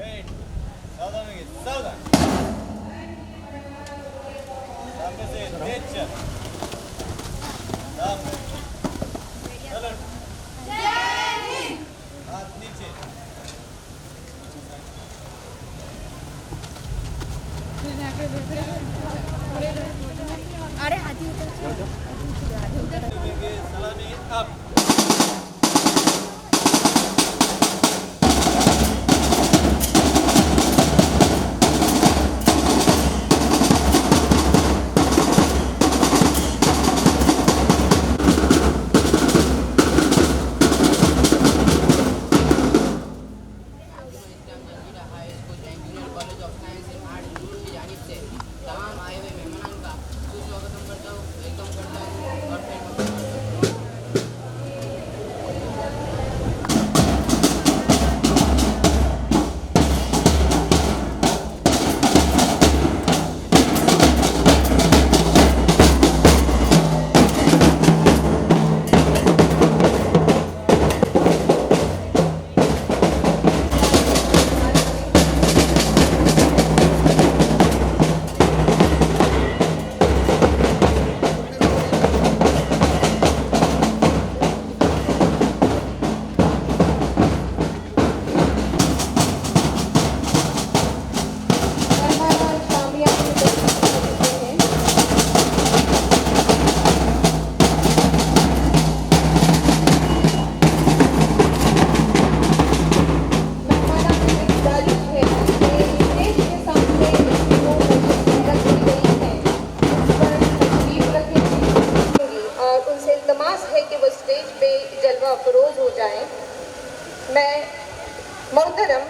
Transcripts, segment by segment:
Wait, सावधान होइए, सावधान। सामने से तेज चल। सामने। चलो। हाथ नीचे। अरे हाथी उतर। सलामी अप। मैं मोहतरम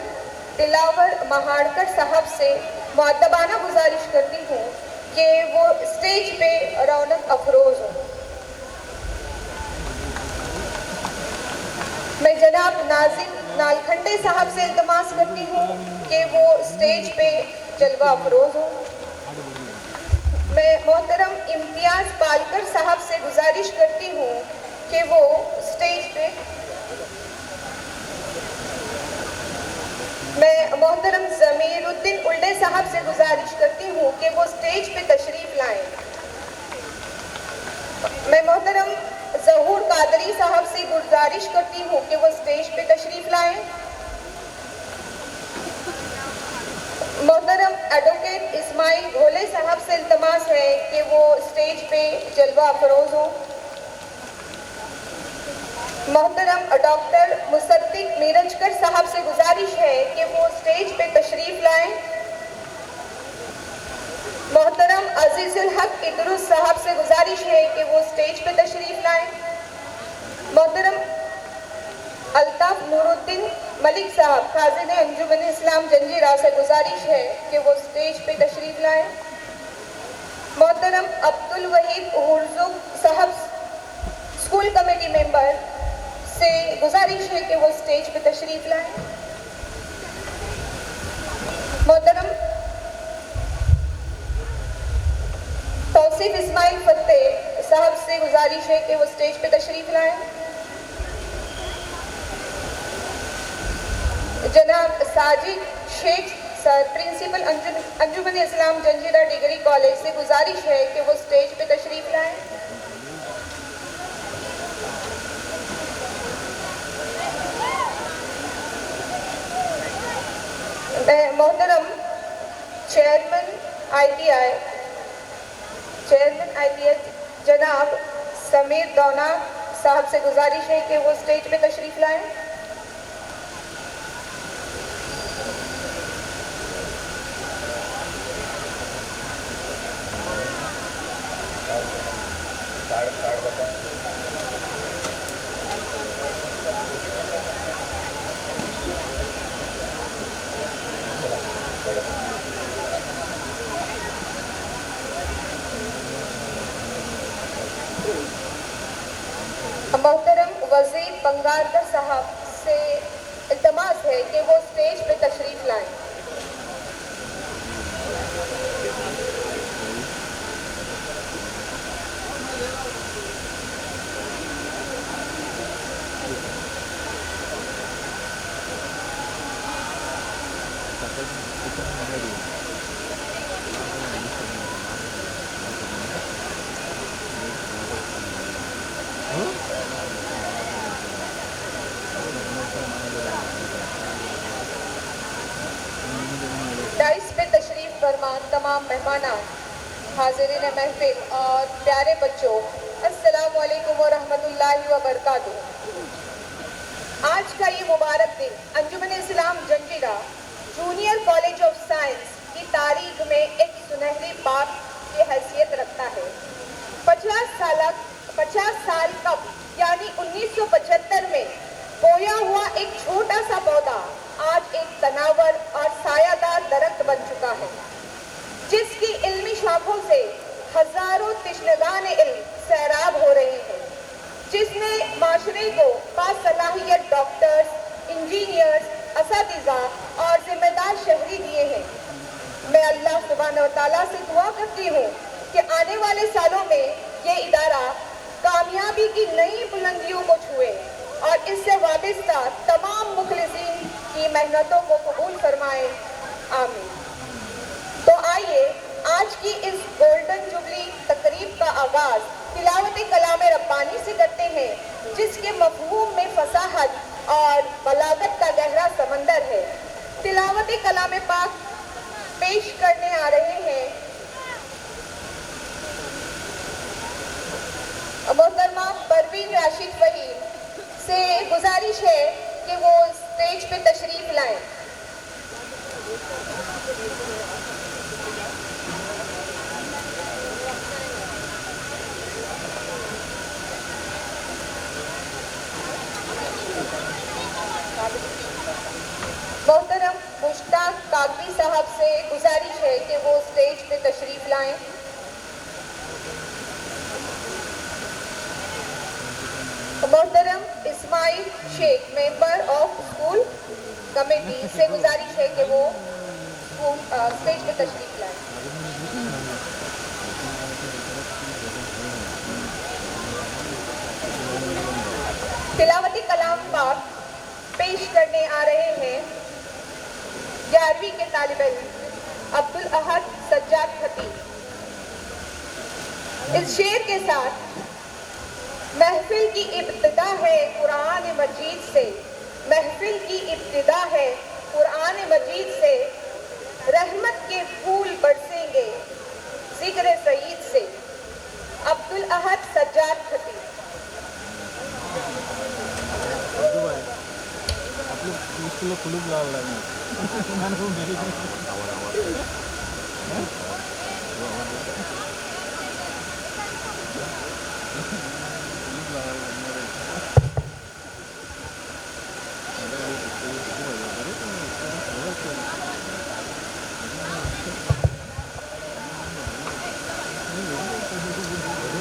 दिलावर महाड़कर साहब से मुअद्दबाना गुजारिश करती हूँ कि वो स्टेज पे रौनक अफरोज हो। मैं जनाब नाजिम नालखंडे साहब से इल्तमास करती हूँ कि वो स्टेज पे जलवा अफरोज हो। मैं मोहतरम इम्तियाज पालकर साहब से गुजारिश करती हूँ कि वो स्टेज पे। मैं मोहतरम ज़मीरुद्दीन उल्डे साहब से गुजारिश करती हूँ कि वो स्टेज पे तशरीफ लाएं। मैं मोहतरम ज़हूर कादरी साहब से गुजारिश करती हूँ कि वो स्टेज पे तशरीफ लाएं। मोहतरम एडवोकेट इस्माइल घोले साहब से इल्तमास है कि वो स्टेज पे जलवा अफरोज हो। मोहतरम डॉक्टर मुसद्दिक मीरजकर साहब से गुजारिश है कि वो स्टेज पे तशरीफ लाएं। मोहतरम अजीजुल हक इदरुस साहब से गुजारिश है कि वो स्टेज पे तशरीफ लाएं। मोहतरम अल्ताफ नूरुद्दीन मलिक साहब खाजिन अंजुमन इस्लाम जंजीरा से गुजारिश है कि वो स्टेज पे तशरीफ लाएं। मोहतरम अब्दुल वहीद हुर्जुक साहब स्कूल कमेटी मेंबर से गुजारिश है कि वो स्टेज पे तशरीफ लाएं। मोहतरम तौसीफ इस्माइल फतेह साहब से गुजारिश है कि वो स्टेज पे तशरीफ लाएं। जनाब साजिद शेख सर प्रिंसिपल अंजुमन इस्लाम जंजीरा डिग्री कॉलेज से गुजारिश है कि वो स्टेज पे तशरीफ लाएं। मोहतरम चेयरमैन ITI जनाब समीर दौना साहब से गुजारिश है कि वो स्टेज पे तशरीफ लाएं। मोहतरम वजीर बंगारकर साहब से इल्तमास है कि वो स्टेज पे तशरीफ लाएं। डाइस पे तशरीफ फरमान तमाम मेहमानान, हाजिरीन महफिल और प्यारे बच्चों, अस्सलामु अलैकुम व रहमतुल्लाहि व बरकातुहू। आज का ये मुबारक दिन अंजुमन इस्लाम जंजीरा जूनियर कॉलेज ऑफ साइंस की तारीख में एक सुनहरी बात की हैसियत रखता है। 50 साल कब यानी 1975 में बोया हुआ एक छोटा सा पौधा आज एक तनावर और सायादार दरख्त बन चुका है, जिसकी इल्मी शाखों से हजारों तिश्नगान इल्म सैराब हो रहे हैं, जिसने माशरे को बासलाहियत डॉक्टर्स, इंजीनियर्स, असातिज़ा और जिम्मेदार शहरी दिए हैं। मैं अल्लाह सुब्हानहू व तआला से दुआ करती हूँ कि आने वाले सालों में ये इदारा कामयाबी की नई बुलंदियों को छुए और इससे वाबिस्ता तमाम मुखलिसीन की मेहनतों को कबूल फरमाए, आमीन। तो आइए आज की इस गोल्डन जुबली तकरीब का आगाज तिलावत कलाम रब्बानी से करते हैं, जिसके मफहूम में फसाहत और बलागत का गहरा समंदर है। तिलावत कलाम पाक पेश करने आ रहे हैं मोहतरमा परवीन राशिद फहीम से। गुजारिश है कि वो स्टेज पे तशरीफ लाएं। मोहतरम मुश्ताक काकी साहब से गुजारिश है कि वो स्टेज पे तशरीफ लाएं। मोहतरम Ismail Sheikh member of school committee से गुजारिश है कि वो स्टेज पे तशरीफ लाएं। तिलावती कलाम पाक पेश करने आ रहे हैं 11वीं के तालिब इल्म अब्दुल अहद सज्जाद खतीब। इस शेर के साथ महफिल की इब्तिदा है कुरान मजीद से, महफिल की इब्तिदा है कुरान मजीद से, रहमत के फूल बरसेंगे जिक्र सईद से। अब्दुल अहद सज्जाद खतीब।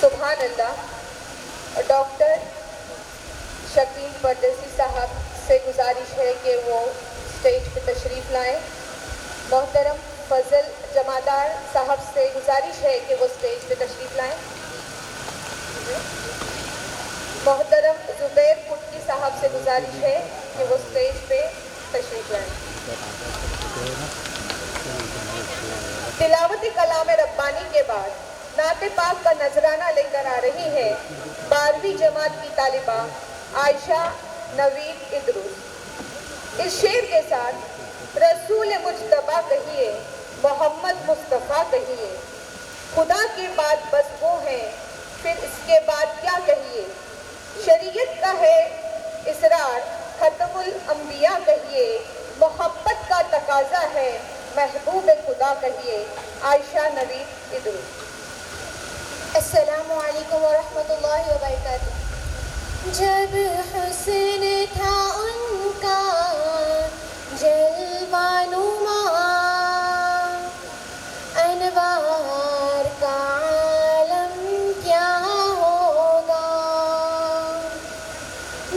सुभान अल्लाह। डॉक्टर परदेसी साहब से गुजारिश है कि वो स्टेज पे तशरीफ़ लाएं। मोहतरम फजल जमादार साहब से गुजारिश है कि वो स्टेज पे तशरीफ़ लाएं। मोहतरम जुबैर कुट्टी साहब से गुजारिश है कि वो स्टेज पे तशरीफ़ लाएं। तिलावत कलाम रब्बानी के बाद नाते पाक का नजराना लेकर आ रही है 12वीं जमात की तालिबा आयशा नवीद इदरुस। इस शेर के साथ रसूल मुज्तबा कहिए, मोहम्मद मुस्तफ़ा कहिए, खुदा के बाद बस वो हैं, फिर इसके बाद क्या कहिए। शरीयत का है इसरार, खत्मुल अंबिया कहिए, मोहब्बत का तकाजा है, महबूब खुदा कहिए। आयशा नवीद इदरुस। अस्सलामु अलैकुम व रहमतुल्लाहि व बरकातुहू। जब हुस्न था उनका जलवानुमा, अनवार का आलम क्या होगा।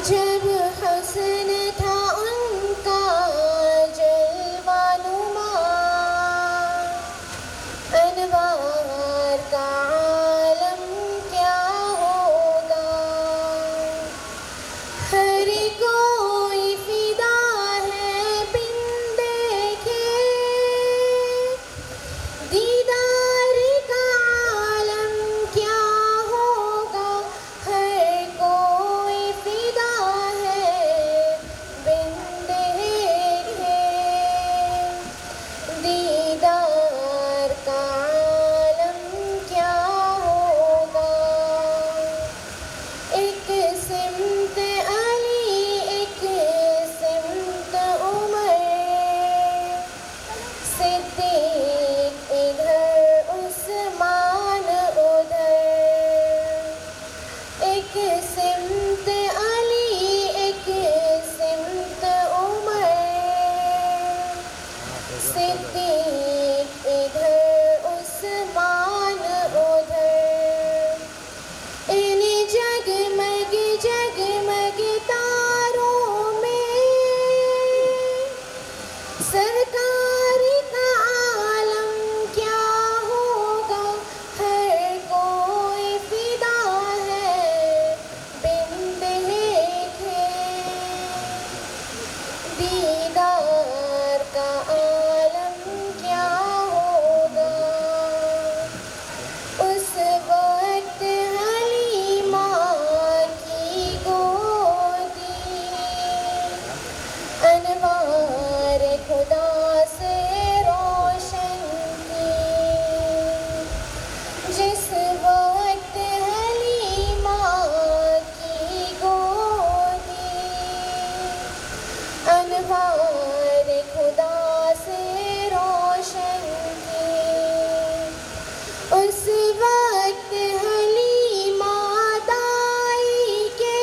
जब हुस्न था उनका जलवानुमा, अनवार का आलम क्या होगा। हर कोई फिदा है बिन देखे, दीदार का आलम क्या होगा। हर कोई फिदा है बिन देखे, दीदार का आलम क्या होगा। एक सिमत अली, एक सिमत उमर, सिद्दीक इधर उस्मान उधर। एक सिमत अली, एक सिमत उमर, सिद्दीक इधर उस्मान उधर। इन जगमग जगमग तारों में सरकार का आलम क्या होगा। हर कोई फिदा है बिन देखे, दीदार का आलम क्या होगा। उस वक्त हलीमा की गोदी, अनवार खुदा से रोशन थी। जिस वक्त हलीमा की गोदी, अनवार खुदा से रोशन थी। उस वक्त हलीमा दाई के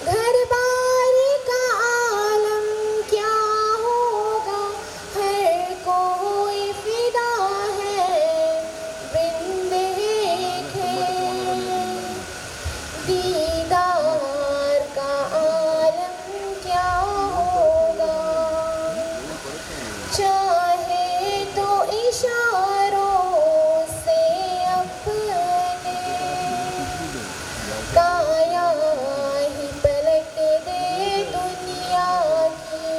घर बार का आलम क्या होगा। हर कोई फिदा है बिन देखे, दीदार का आलम क्या होगा। चाहे तो इशारों से अपने काया ही पलट दे दुनिया की।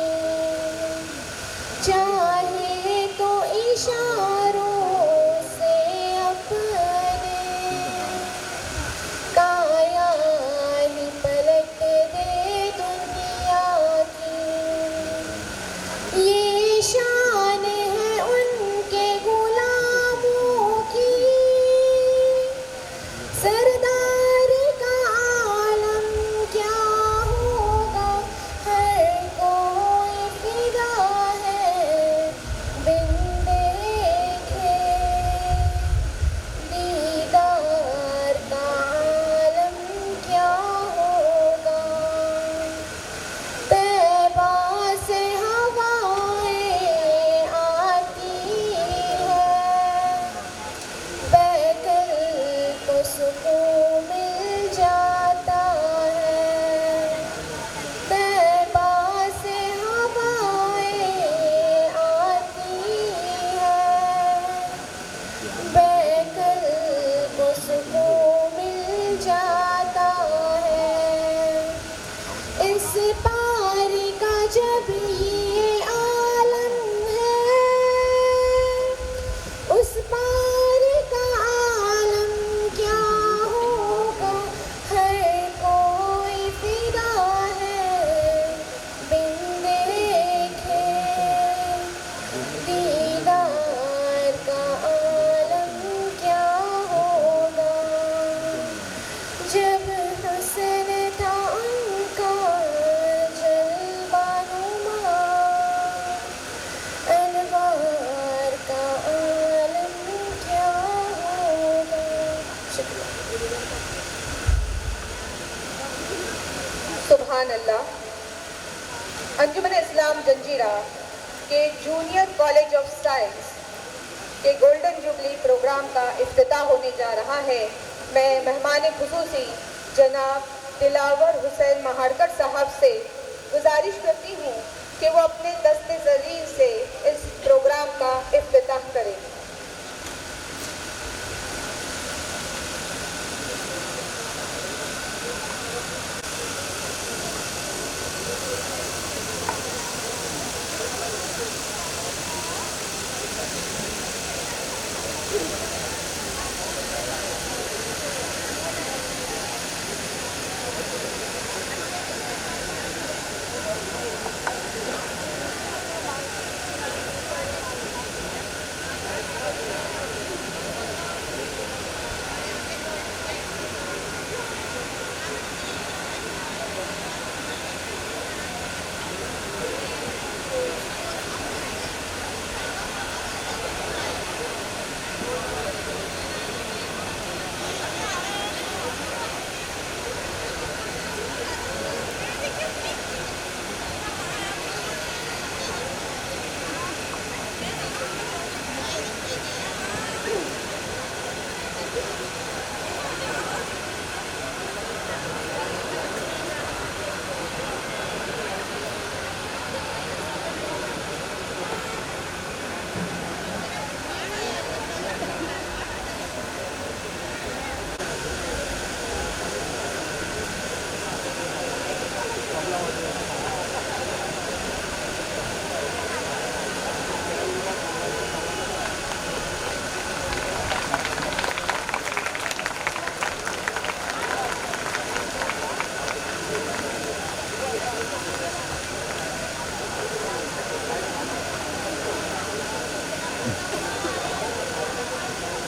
चाहे तो इशारों से अपने काया ही पलट दे दुनिया की। ये शान है उनके गुलामों की, सरदार का आलम क्या होगा। हर कोई फिदा है बिन देखे, दीदार का आलम क्या होगा। तैबा से हवाएं आती हैं, बहकर तो सुकून मिल जाता है। सुभान अल्लाह। अंजुमन इस्लाम जंजीरा के जूनियर कॉलेज ऑफ साइंस के गोल्डन जुबली प्रोग्राम का इफ्तिताह होने जा रहा है। मैं मेहमान खुसूसी जनाब दिलावर हुसैन महाड़कर साहब से गुजारिश करती हूँ कि वो अपने दस्ते ज़लील से इस प्रोग्राम का इफ्तिताह करें।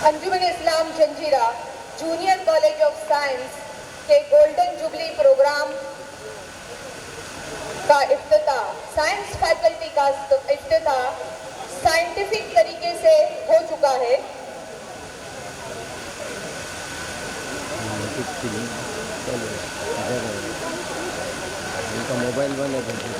अंजुमन इस्लाम जंजीरा जूनियर कॉलेज ऑफ साइंस के गोल्डन जुबली प्रोग्राम का इफ्तिताह, साइंस फैकल्टी का इफ्तिताह साइंटिफिक तरीके से हो चुका है। उनका मोबाइल वाला मोबाइल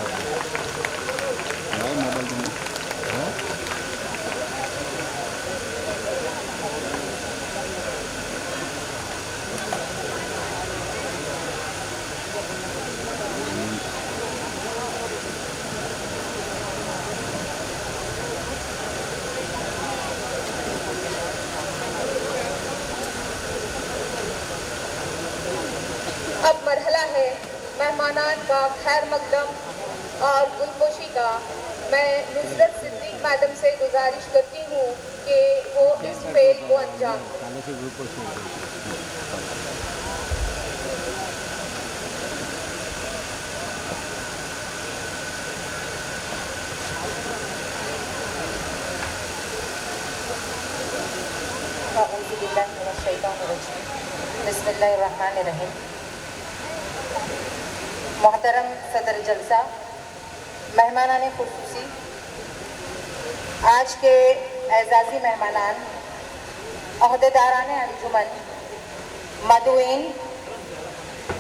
अब मरहला है मेहमानान का खैर मकदम और गुलपोशी का। मैं नुसरत सिद्दीक मैडम से गुजारिश करती हूँ कि वो इस फेल को अंजाम दें। बिस्मिल्लाहिर्रहमानिर्रहीम। मोहतरम सदर जलसा, मेहमानान खुसूसी, आज के एजाज़ी मेहमानान, अहदेदारान अंजुमन, मदुईन,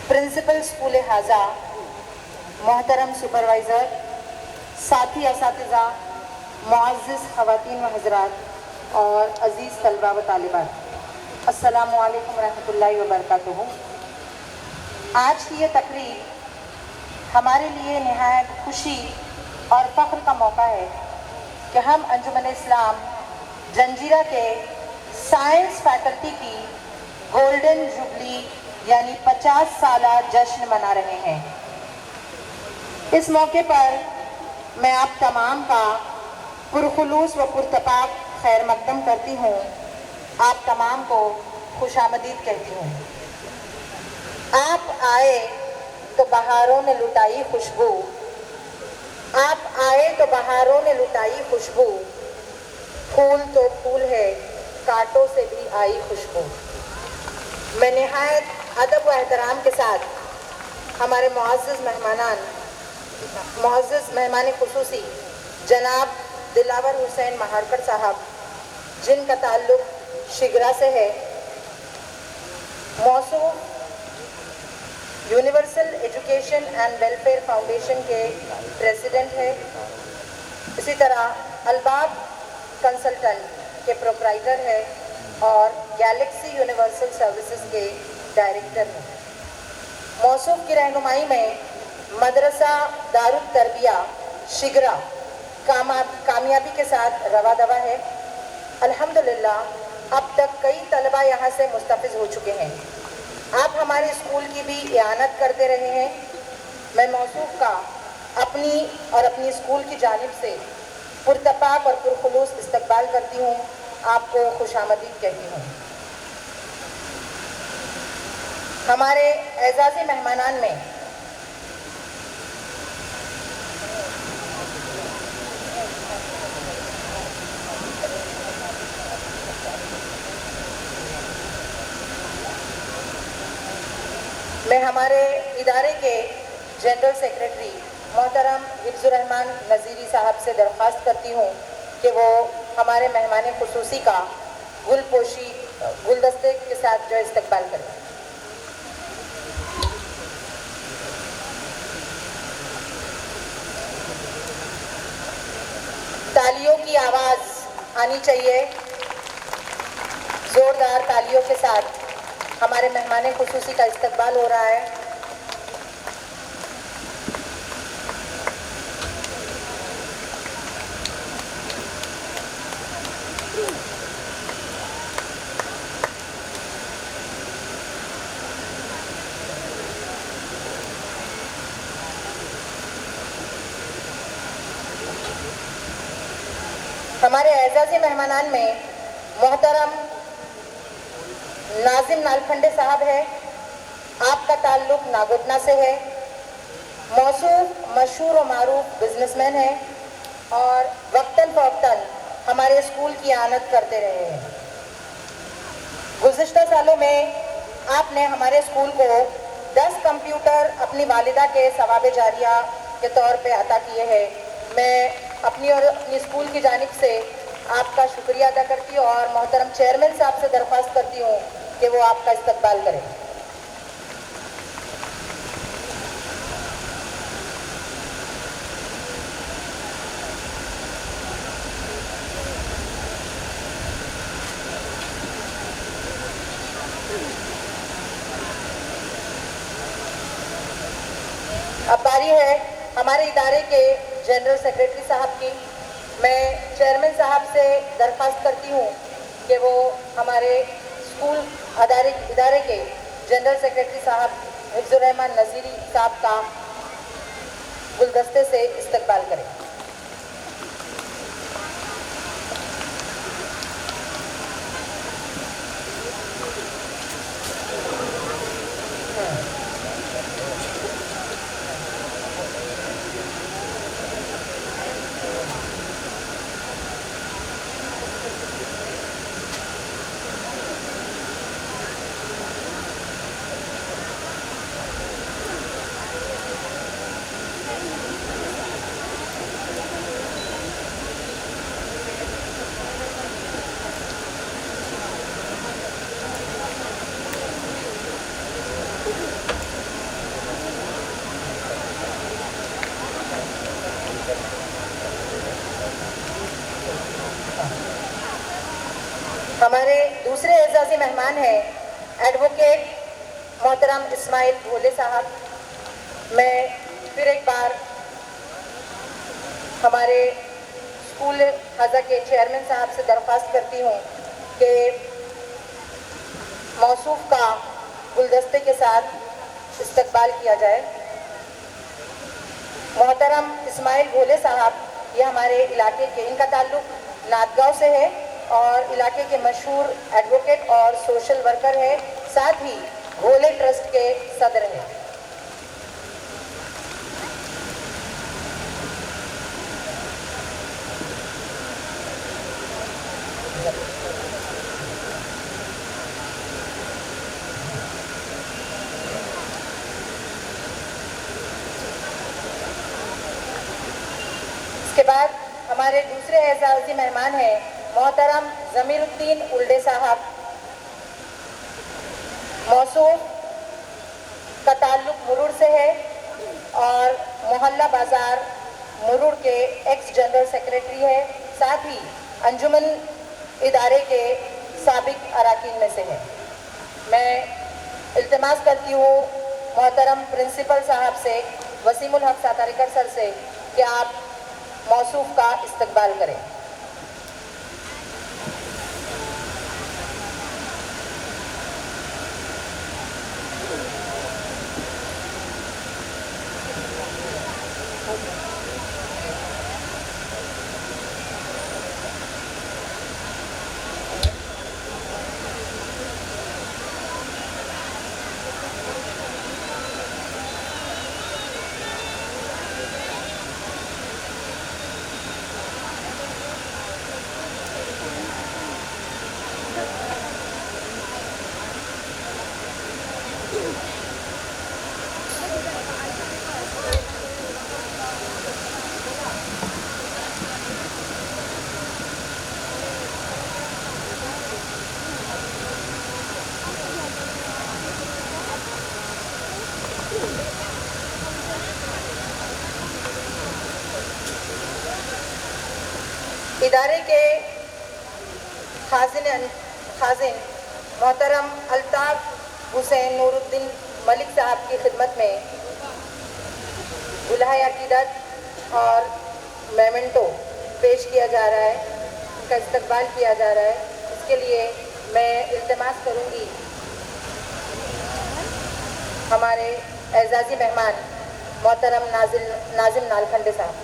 प्रिंसिपल स्कूल हाजा, मोहतरम सुपरवाइज़र, साथी असातिज़ा, मुअज़्ज़िज़ ख़वातीन व हज़रात और अज़ीज़ तलबा व तालिबात, अस्सलामु अलैकुम रहमतुल्लाहि व बरकातुहू। आज की ये तकरीर हमारे लिए निहायत खुशी और फ़ख्र का मौका है कि हम अंजुमन इस्लाम जंजीरा के साइंस फैकल्टी की गोल्डन जुबली यानी 50 साला जश्न मना रहे हैं। इस मौके पर मैं आप तमाम का पुरखुलूस व पुरतपाक खैर मकदम करती हूँ। आप तमाम को खुशामदीद कहती हूँ। आप आए तो बहारों ने लुटाई खुशबू, आप आए तो बहारों ने लुटाई खुशबू, फूल तो फूल है कांटों से भी आई खुशबू। मैं निहायत अदब व एहतराम के साथ हमारे मुअज़्ज़िज़ मेहमान खुसूसी जनाब दिलावर हुसैन महाड़कर साहब, जिनका ताल्लुक़ शिगरा से है, मौसूफ universal education and welfare foundation के प्रेसिडेंट है। इसी तरह अलबाब कंसल्टेंट के प्रोप्राइटर है और गैलेक्सी यूनिवर्सल सर्विसेज के डायरेक्टर हैं। मौसूफ की रहनुमाई में मदरसा दारुल तरबिया शिगरा कामयाबी के साथ रवा दवा है। अल्हम्दुलिल्लाह अब तक कई तलबा यहाँ से मुस्तफ़िज़ हो चुके हैं। आप हमारे स्कूल की भी इआनत करते रहे हैं। मैं मौसूफ का अपनी और अपनी स्कूल की जानिब से पुरतपाक और पुरखुलूस इस्तकबाल करती हूँ। आपको खुशामदीद कहती हूँ। हमारे एजाज़ी मेहमानान में मैं हमारे इदारे के जनरल सेक्रेटरी मोहतरम हिफ्ज़ुर रहमान नज़ीरी साहब से दरख्वास्त करती हूँ कि वो हमारे मेहमान खुसूसी का गुलदस्ते के साथ जो इस्तकबाल करें। तालियों की आवाज़ आनी चाहिए। ज़ोरदार तालियों के साथ हमारे मेहमान खुसूसी का इस्तकबाल हो रहा है। हमारे एजाज़ी मेहमानान में मोहतरम नाजिम नालखंडे साहब है। आपका ताल्लुक़ नागोदना से है। मौसूफ मशहूर और मारूफ बिजनेसमैन है और वक्तन फ़वक्तन हमारे स्कूल की आनत करते रहे हैं। गुज़िश्ता सालों में आपने हमारे स्कूल को 10 कंप्यूटर अपनी वालिदा के सवाब जारिया के तौर पे अता किए हैं। मैं अपनी और अपनी स्कूल की जानिब से आपका शुक्रिया अदा करती हूँ और मोहतरम चेयरमैन साहब से दरख्वास्त करती हूँ कि वो आपका इस्तकबाल करें। अब बारी है हमारे इदारे के जनरल सेक्रेटरी साहब की। मैं चेयरमैन साहब से दरख्वास्त करती हूँ कि वो हमारे स्कूल इदारे के जनरल सेक्रेटरी साहब हिफ्ज़ुर रहमान नज़ीरी साहब का गुलदस्ते से इस्तकबाल करें। हमारे दूसरे एजाज़ी मेहमान हैं एडवोकेट मोहतरम इस्माइल भोले साहब। मैं फिर एक बार हमारे स्कूल हज़ा के चेयरमैन साहब से दरख्वास्त करती हूँ कि मौसूफ का गुलदस्ते के साथ इस्तकबाल किया जाए। मोहतरम इस्माइल भोले साहब ये हमारे इलाके के, इनका ताल्लुक़ नादगांव से है और इलाके के मशहूर एडवोकेट और सोशल वर्कर है, साथ ही भोले ट्रस्ट के सदर हैं। इसके बाद हमारे दूसरे एजाज़ी मेहमान हैं मोहतरम ज़मीरुद्दीन उल्डे साहब। मौसूफ का ताल्लुक मुरुड़ से है और मोहल्ला बाजार मुरुड़ के एक्स जनरल सेक्रेटरी है, साथ ही अंजुमन इदारे के साबिक अराकीन में से है। मैं इल्तिमास करती हूँ मोहतरम प्रिंसिपल साहब से, वसीमुल हक सातारिकर सर से, कि आप मौसूफ का इस्तकबाल करें। इदारे के खाजिन मोहतरम अल्ताफ हुसैन नूरुद्दीन मलिक साहब की खिदमत में गुलाह अकीदत और मेमेंटो पेश किया जा रहा है, उनका इस्तकबाल किया जा रहा है। इसके लिए मैं इल्तिमास करूंगी हमारे एजाज़ी मेहमान मोहतरम नाजिम नालखंडे साहब।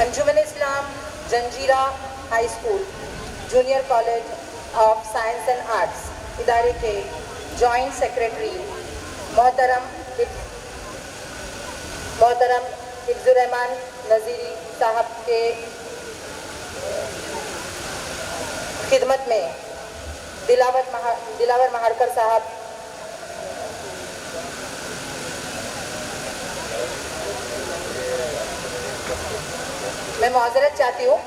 Anjuman Islam Janjira high school junior college of science and arts इदारे के जॉइंट सेक्रेटरी मोहतरम हिफ्जुर्रहमान नज़ीरी साहब के खिदमत में दिलावर महाड़कर साहब, मैं माजरत चाहती हूँ।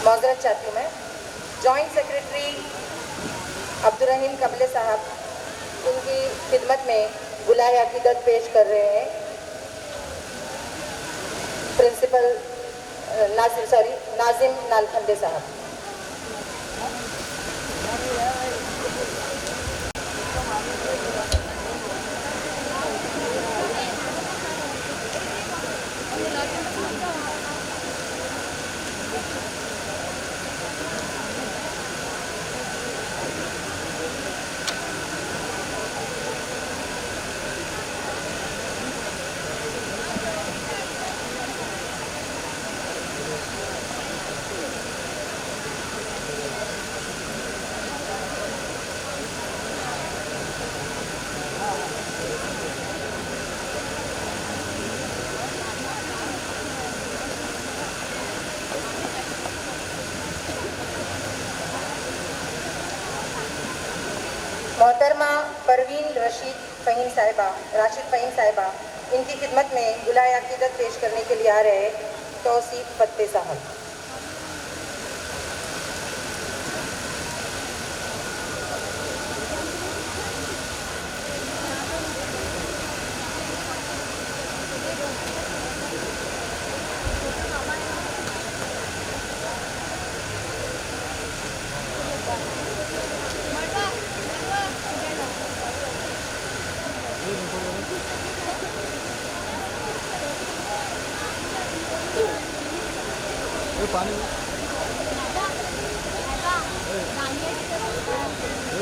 माजरत चाहती हूँ मैं। जॉइंट सेक्रेटरी अब्दुर्रहीम कबले साहब, उनकी खिदमत में गुलाह अकीदत पेश कर रहे हैं प्रिंसिपल नाजिम नालखंडे साहब। मोहतरमा परवीन राशिद फ़हीम साहिबा, इनकी खिदमत में गुलाह अकीदत पेश करने के लिए आ रहे तौसीफ फत्ते साहब। पानी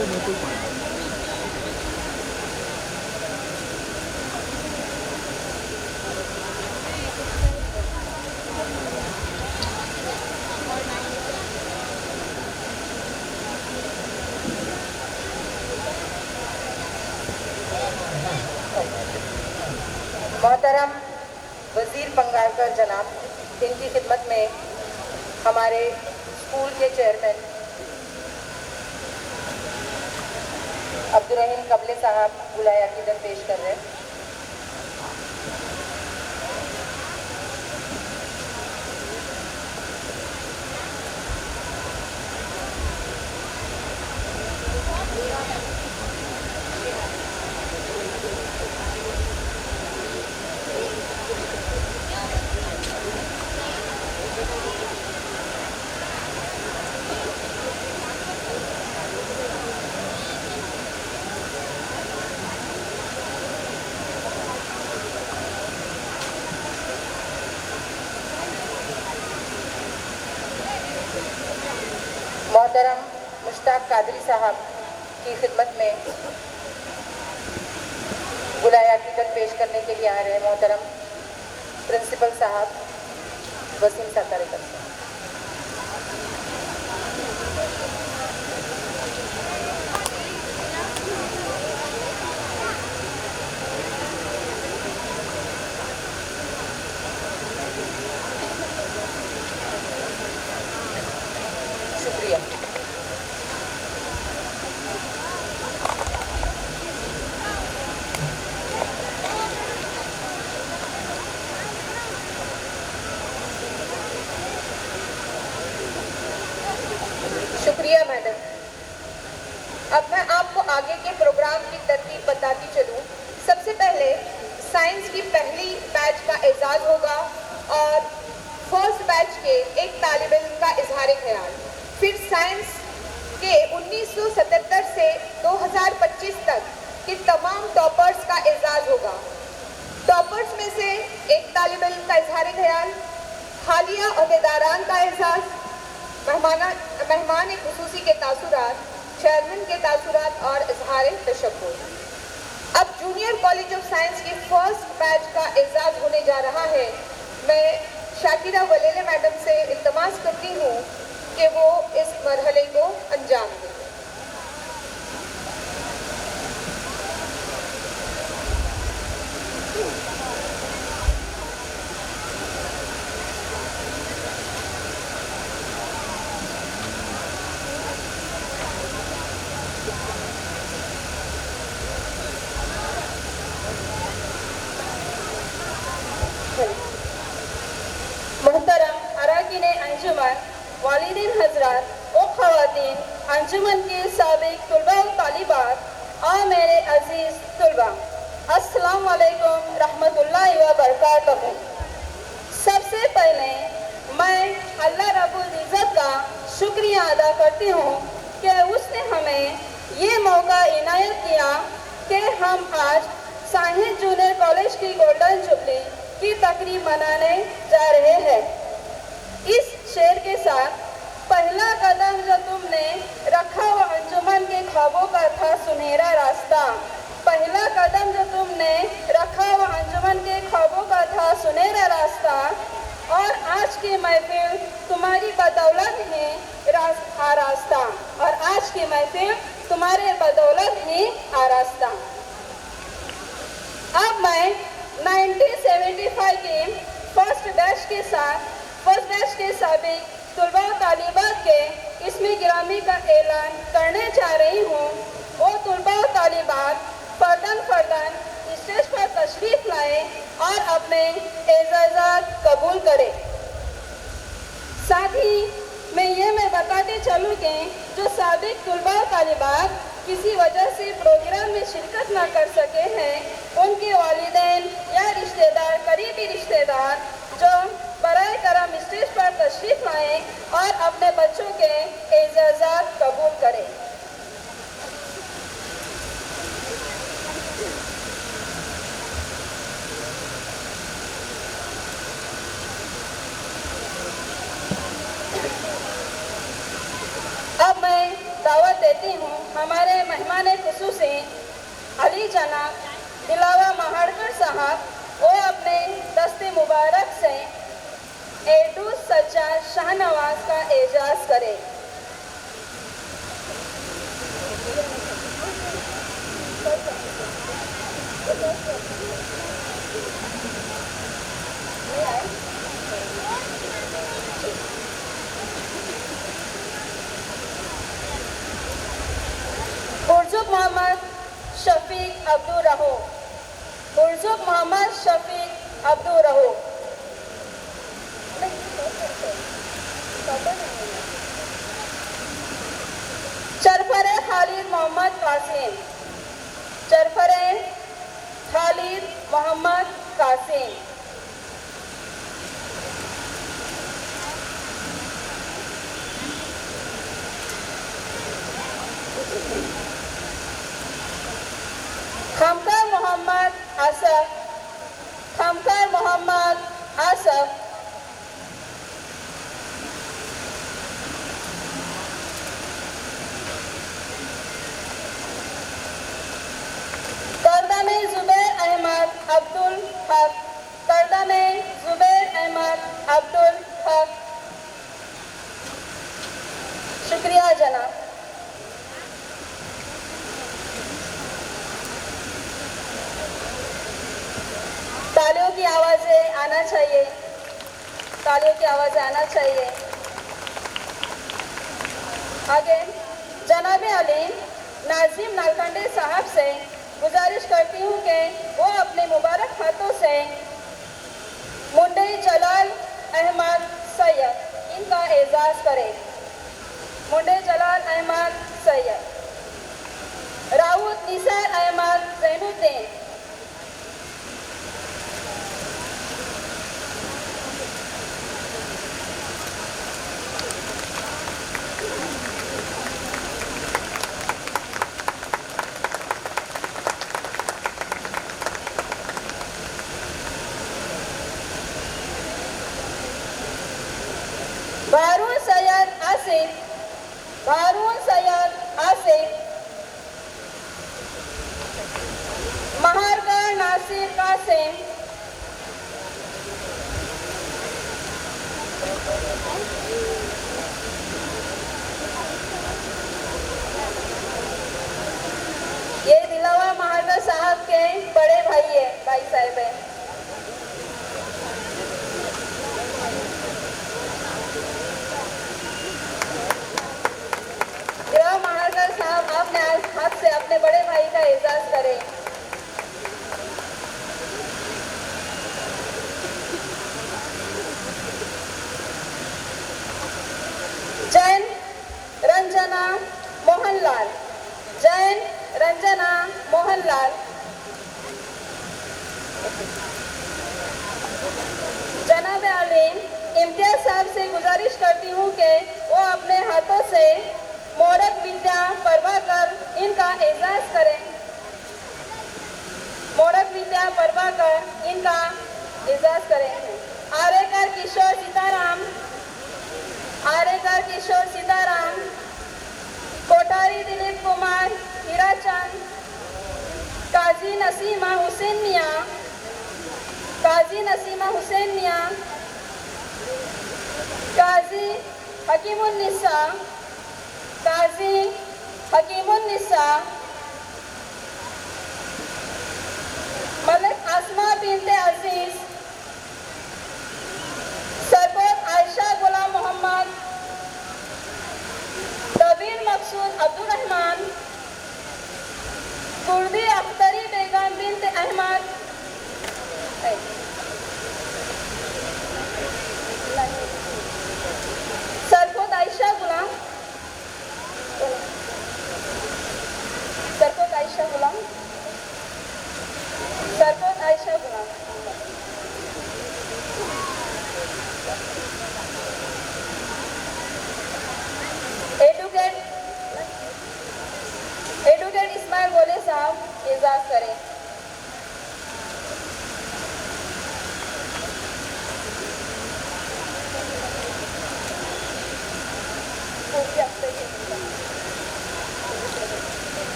मोहतरम वज़ीर पंगालकर जनाब, इनकी खिदमत में हमारे स्कूल के चेयरमैन अब्दुर्रहीम कबले साहब बुलाया अकीदत पेश कर रहे हैं। मोहतरम मुश्ताक कादरी साहब की खिदमत में बुलाया अकीदत पेश करने के लिए आ रहे हैं मोहतरम प्रिंसिपल साहब वसीम सरकारेकर साहब। शुक्रिया। शुक्रिया मैडम। अब मैं आपको आगे के प्रोग्राम की तरतीब बताती चलूं। सबसे पहले साइंस की पहली बैच का एजाज होगा और फर्स्ट बैच के एक तालिब इल्म का इजहार ख्याल। फिर साइंस के 1977 से 2025 तक के तमाम टॉपर्स का एजाज होगा। टॉपर्स में से एक तालिब इल्म का इजहार ख्याल, हालिया अहदेदारान का एजाज, मेहमान खुसूसी के तासुरात, चेयरमैन के तासुरात और इजहार तशक्कुर। अब जूनियर कॉलेज ऑफ साइंस की फर्स्ट बैच का एजाज होने जा रहा है। मैं शाकिरा वलेले मैडम से इल्तमास करती हूँ कि वो इस मरहले को अंजाम दें। मोहतरम अरकान अंजुमन, वालिदैन हजरात और ख़वातीन, अंजुमन के साबिक़ तुलबा और तालिबात और मेरे अजीज़ तुलबा, अस्सलाम वालेकुम रहमतुल्लाहि व बरकातहू। सबसे पहले मैं अल्लाह रब्बुल इज़्ज़त का शुक्रिया अदा करती हूँ कि उसने हमें ये मौका इनायत किया कि हम आज साहिंस जूनियर कॉलेज की गोल्डन जुबली की तकरीब मनाने जा रहे हैं। इस शेर के साथ, पहला कदम जो तुमने रखा वो अंजुमन के ख्वाबों का था सुनहरा रास्ता। पहला कदम जो तुमने रखा वो अंजुमन के ख्वाबों का था सुनहरा रास्ता, और आज की महफिल तुम्हारी बदौलत ही आरास्ता, और आज की महफिल तुम्हारे बदौलत ही आरास्ता। अब मैं 1975 के फर्स्ट बैच के साबिक़ तुलबा तालिबात के इसमें गिरामी का ऐलान करने जा रही हूँ। वो तुलबा तालिबात फर्दन स्टेज पर तशरीफ़ लाए और अपने एजाज़ात कबूल करें। साथ ही मैं बताते चलूँ कि जो साबिक़ तुलबा तालिबात किसी वजह से प्रोग्राम में शिरकत ना कर सके हैं, उनके वालिदैन या रिश्तेदार, करीबी रिश्तेदार जो बराए करम स्टेज पर तशरीफ़ लाएं और अपने बच्चों के एजाज़ात कबूल करें। अब मैं दावत देती हूँ हमारे मेहमान खुसूसी अली जनाब दिलावा महाड़कर साहब वो अपने दस्ते मुबारक से एडू सच्चा शाहनवाज का एजाज करें। बुर्जुक मोहम्मद शफीक अब्दुल रहो, बुर्जुक मोहम्मद शफीक अब्दुल रहो। चरफरे खालिद मोहम्मद कासिम, चरफरे खालिद मोहम्मद कासिम। खमकर मोहम्मद आसफ, खमकर मोहम्मद आसफ। करदमे जुबैर अहमद अब्दुल हक, करदमे जुबैर अहमद अब्दुल हक। शुक्रिया जनाब। तालियों की आवाज़ें आना चाहिए, तालियों की आवाज़ें आना चाहिए। आगे जनाब अली नाजिम नालकंडे साहब से गुजारिश करती हूँ कि वो अपने मुबारक हाथों से मुंडे जलाल अहमद सैयद इनका एजाज़ करें। मुंडे जलाल अहमद सैयद। राउत निसार अहमद जैनुद्दीन, बारून सैयद आसिफ, बारून सैयद आसिफ। महारगढ़ नासिर कासिम, ये दिलावा महारगढ़ साहब के बड़े भाई है, भाई साहब है। महाराज साहब आपने हाथ से अपने बड़े भाई का एजाज करें। जैन रंजना मोहनलाल, जैन रंजना मोहनलाल। जनाब आलीम इम्तियाज साहब से गुजारिश करती हूँ कि वो अपने हाथों से मोरक विद्या परवाकर इनका एजाज करें। मोरक विद्या परवाकर इनका एजाज करें। आरेकर किशोर सीताराम, आरेकर किशोर सीताराम। कोठारी दिलीप कुमार हीराचंद। काजी नसीमा हुसैन मियाँ, काजी नसीमा हुसैन मियाँ। काजी हकीमुन्निसा, काजी हकीमुन्निसा। मलिक आसमा बिनते अजीज। सरबत आयशा गुलाम मोहम्मद। तबीर मकसूद अब्दुल रहमान। कुर्दी अख्तरी बेगम बिनते अहमद। सरबत आयशा गुलाम, सरबत आयशा गुलाम, सरबत आयशा गुलाम। एडवोकेट इस्माइल गोले साहब एजाज करें।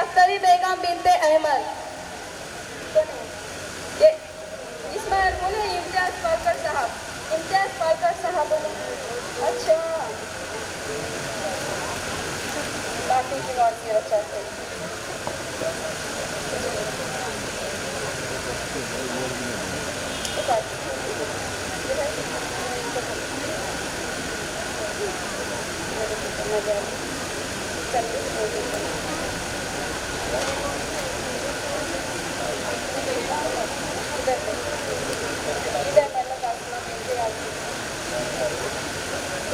अख्तरी बेगम बिनते अहमद, ये इसमें बोले इम्तियाज पालकर साहब, इम्तियाज पालकर साहब बोले। अच्छा, बाकी की बात की अच्छा से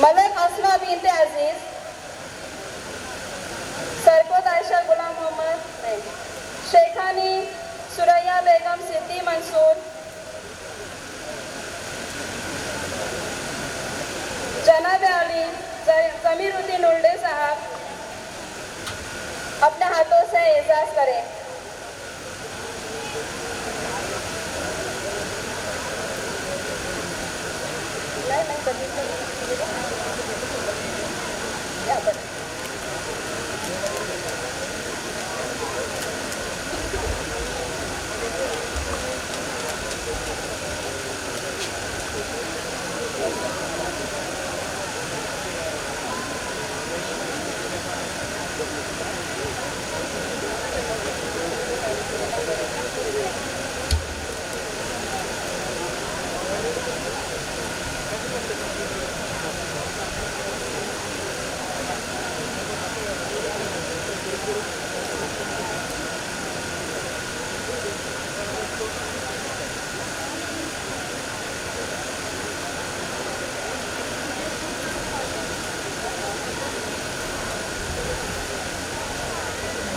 मलक असमा बिनते अजीज, सरकोत आयशा गुलाम मोहम्मद नहीं, शेखानी सुरैया बेगम सिद्दी मंसूर, जनाब अली जमीरुद्दीन उल्डे साहब अपने हाथों से एजाज करें।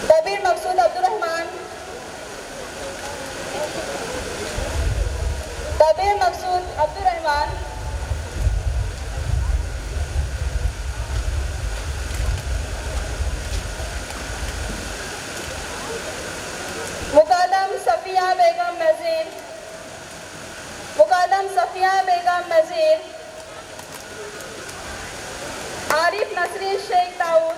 दबीर मकसूद अब्दुल रहमान, दबीर मकसूद अब्दुल रहमान, मुकादम सफिया बेगम मजीद, मुकादम सफिया बेगम मजीद, आरिफ नसरीन शेख दाऊद,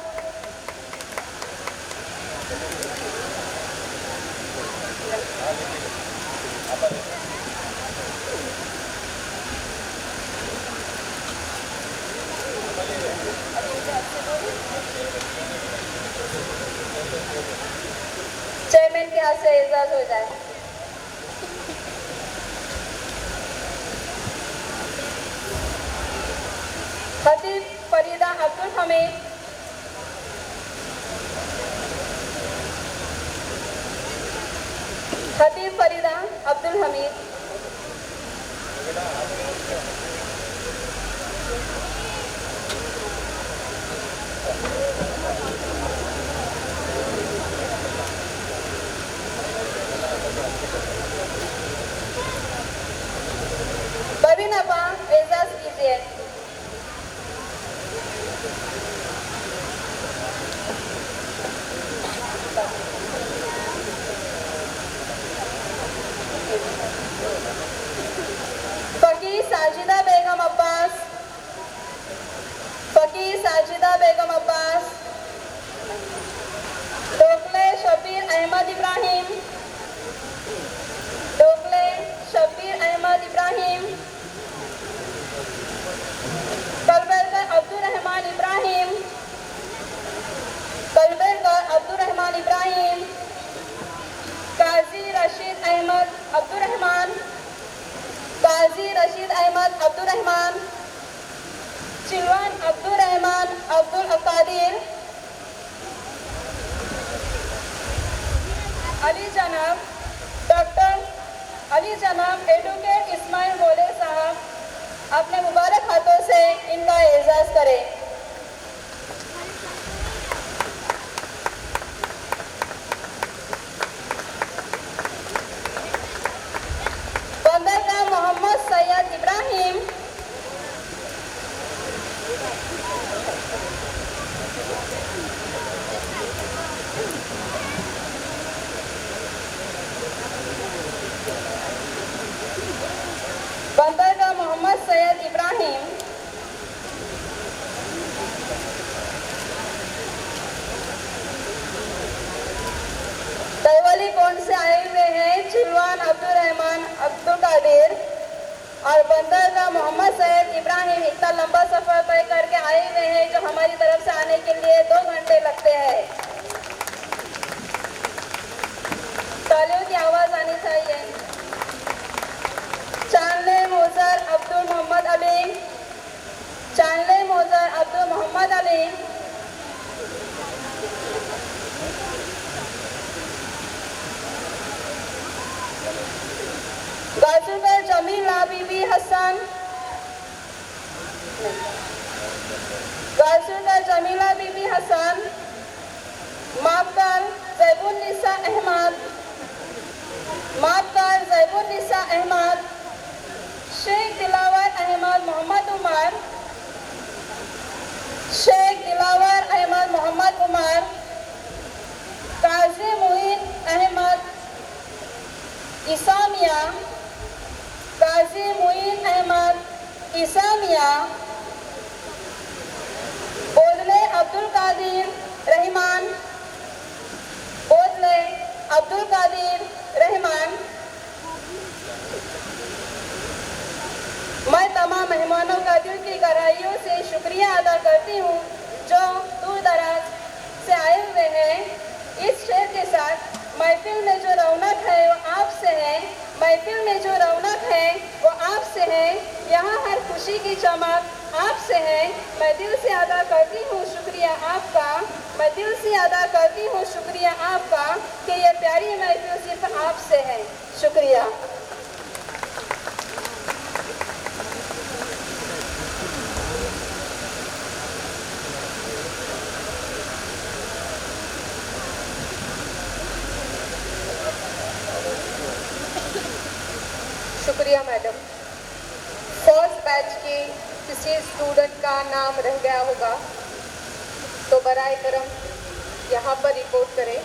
चेयरमैन के हाथ से एजाज हो जाए। खतीब फरीदा अब्दुल हमीद, खतीब फरीदा अब्दुल हमीद, बरीन अपा एजाज कीजिए। फकीर साजिदा बेगम अब्बास, फकीर साजिदा बेगम अब्बास, डोकले शबीर अहमद इब्राहिम, डोकले शबीर अहमद इब्राहिम, कलबेरगर अब्दुल रहमान इब्राहिम, कलबेरगर अब्दुल रहमान इब्राहिम, काजी रशीद अहमद अब्दुल रहमान, काजी रशीद अहमद अब्दुल रहमान, चिलवान अब्दुल रहमान अब्दुल अकादिर, अली जनाब डॉक्टर अली जनाब एडवोकेट इस्माइल बोले साहब अपने मुबारक हाथों से इनका एजाज करें। बंदरगाह मोहम्मद सैयद इब्राहिम, बंदरगाह मोहम्मद सैयद इब्राहिम, दिलवान अब्दुल रहमान अब्दुल कादिर और बंदरगाह मोहम्मद सैयद इब्राहिम इतना लंबा सफर तय करके आए हुए हैं जो हमारी तरफ से आने के लिए 2 घंटे लगते हैं। तालियों की आवाज आनी चाहिए। चांदले मोजर अब्दुल मोहम्मद अली, चांदले मोजर अब्दुल मोहम्मद अली, गाजुकर जमीला बीबी हसन, गाजुकर जमीला बीबी हसन, मापकर जैबुन्निसा अहमद, मापकर जैबुन्निसा अहमद, शेख दिलावर अहमद मोहम्मद उमर, शेख दिलावर अहमद मोहम्मद उमर, काजी मुइन अहमद इसामिया, काजी मुइन अहमद इसामिया, बोदले अब्दुल कादिर रहमान, बोदले अब्दुल कादिर रहमान। मैं तमाम मेहमानों का दिल की गहराइयों से शुक्रिया अदा करती हूँ जो दूर दराज से आए हुए हैं। इस शेर के साथ महफिल में जो रौनक है वो आपसे है, महफिल में जो रौनक है वो आपसे है, यहाँ हर खुशी की चमक आपसे है। मैं दिल से अदा करती हूँ शुक्रिया आपका, मैं दिल से अदा करती हूँ शुक्रिया आपका कि ये प्यारी महफिल सिर्फ आपसे है। शुक्रिया। शुक्रिया मैडम। फर्स्ट बैच के किसी स्टूडेंट का नाम रह गया होगा तो बराए करम यहाँ पर रिपोर्ट करें।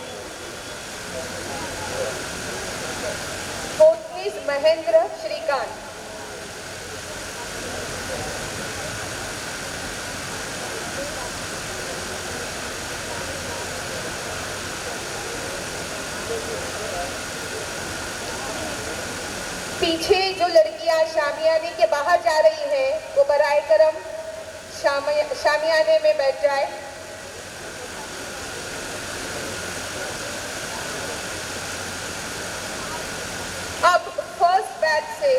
कोटनीस महेंद्र श्रीकांत, पीछे जो लड़कियां शामियाने के बाहर जा रही है वो बराए करम शामियाने में बैठ जाए। अब फर्स्ट बैच से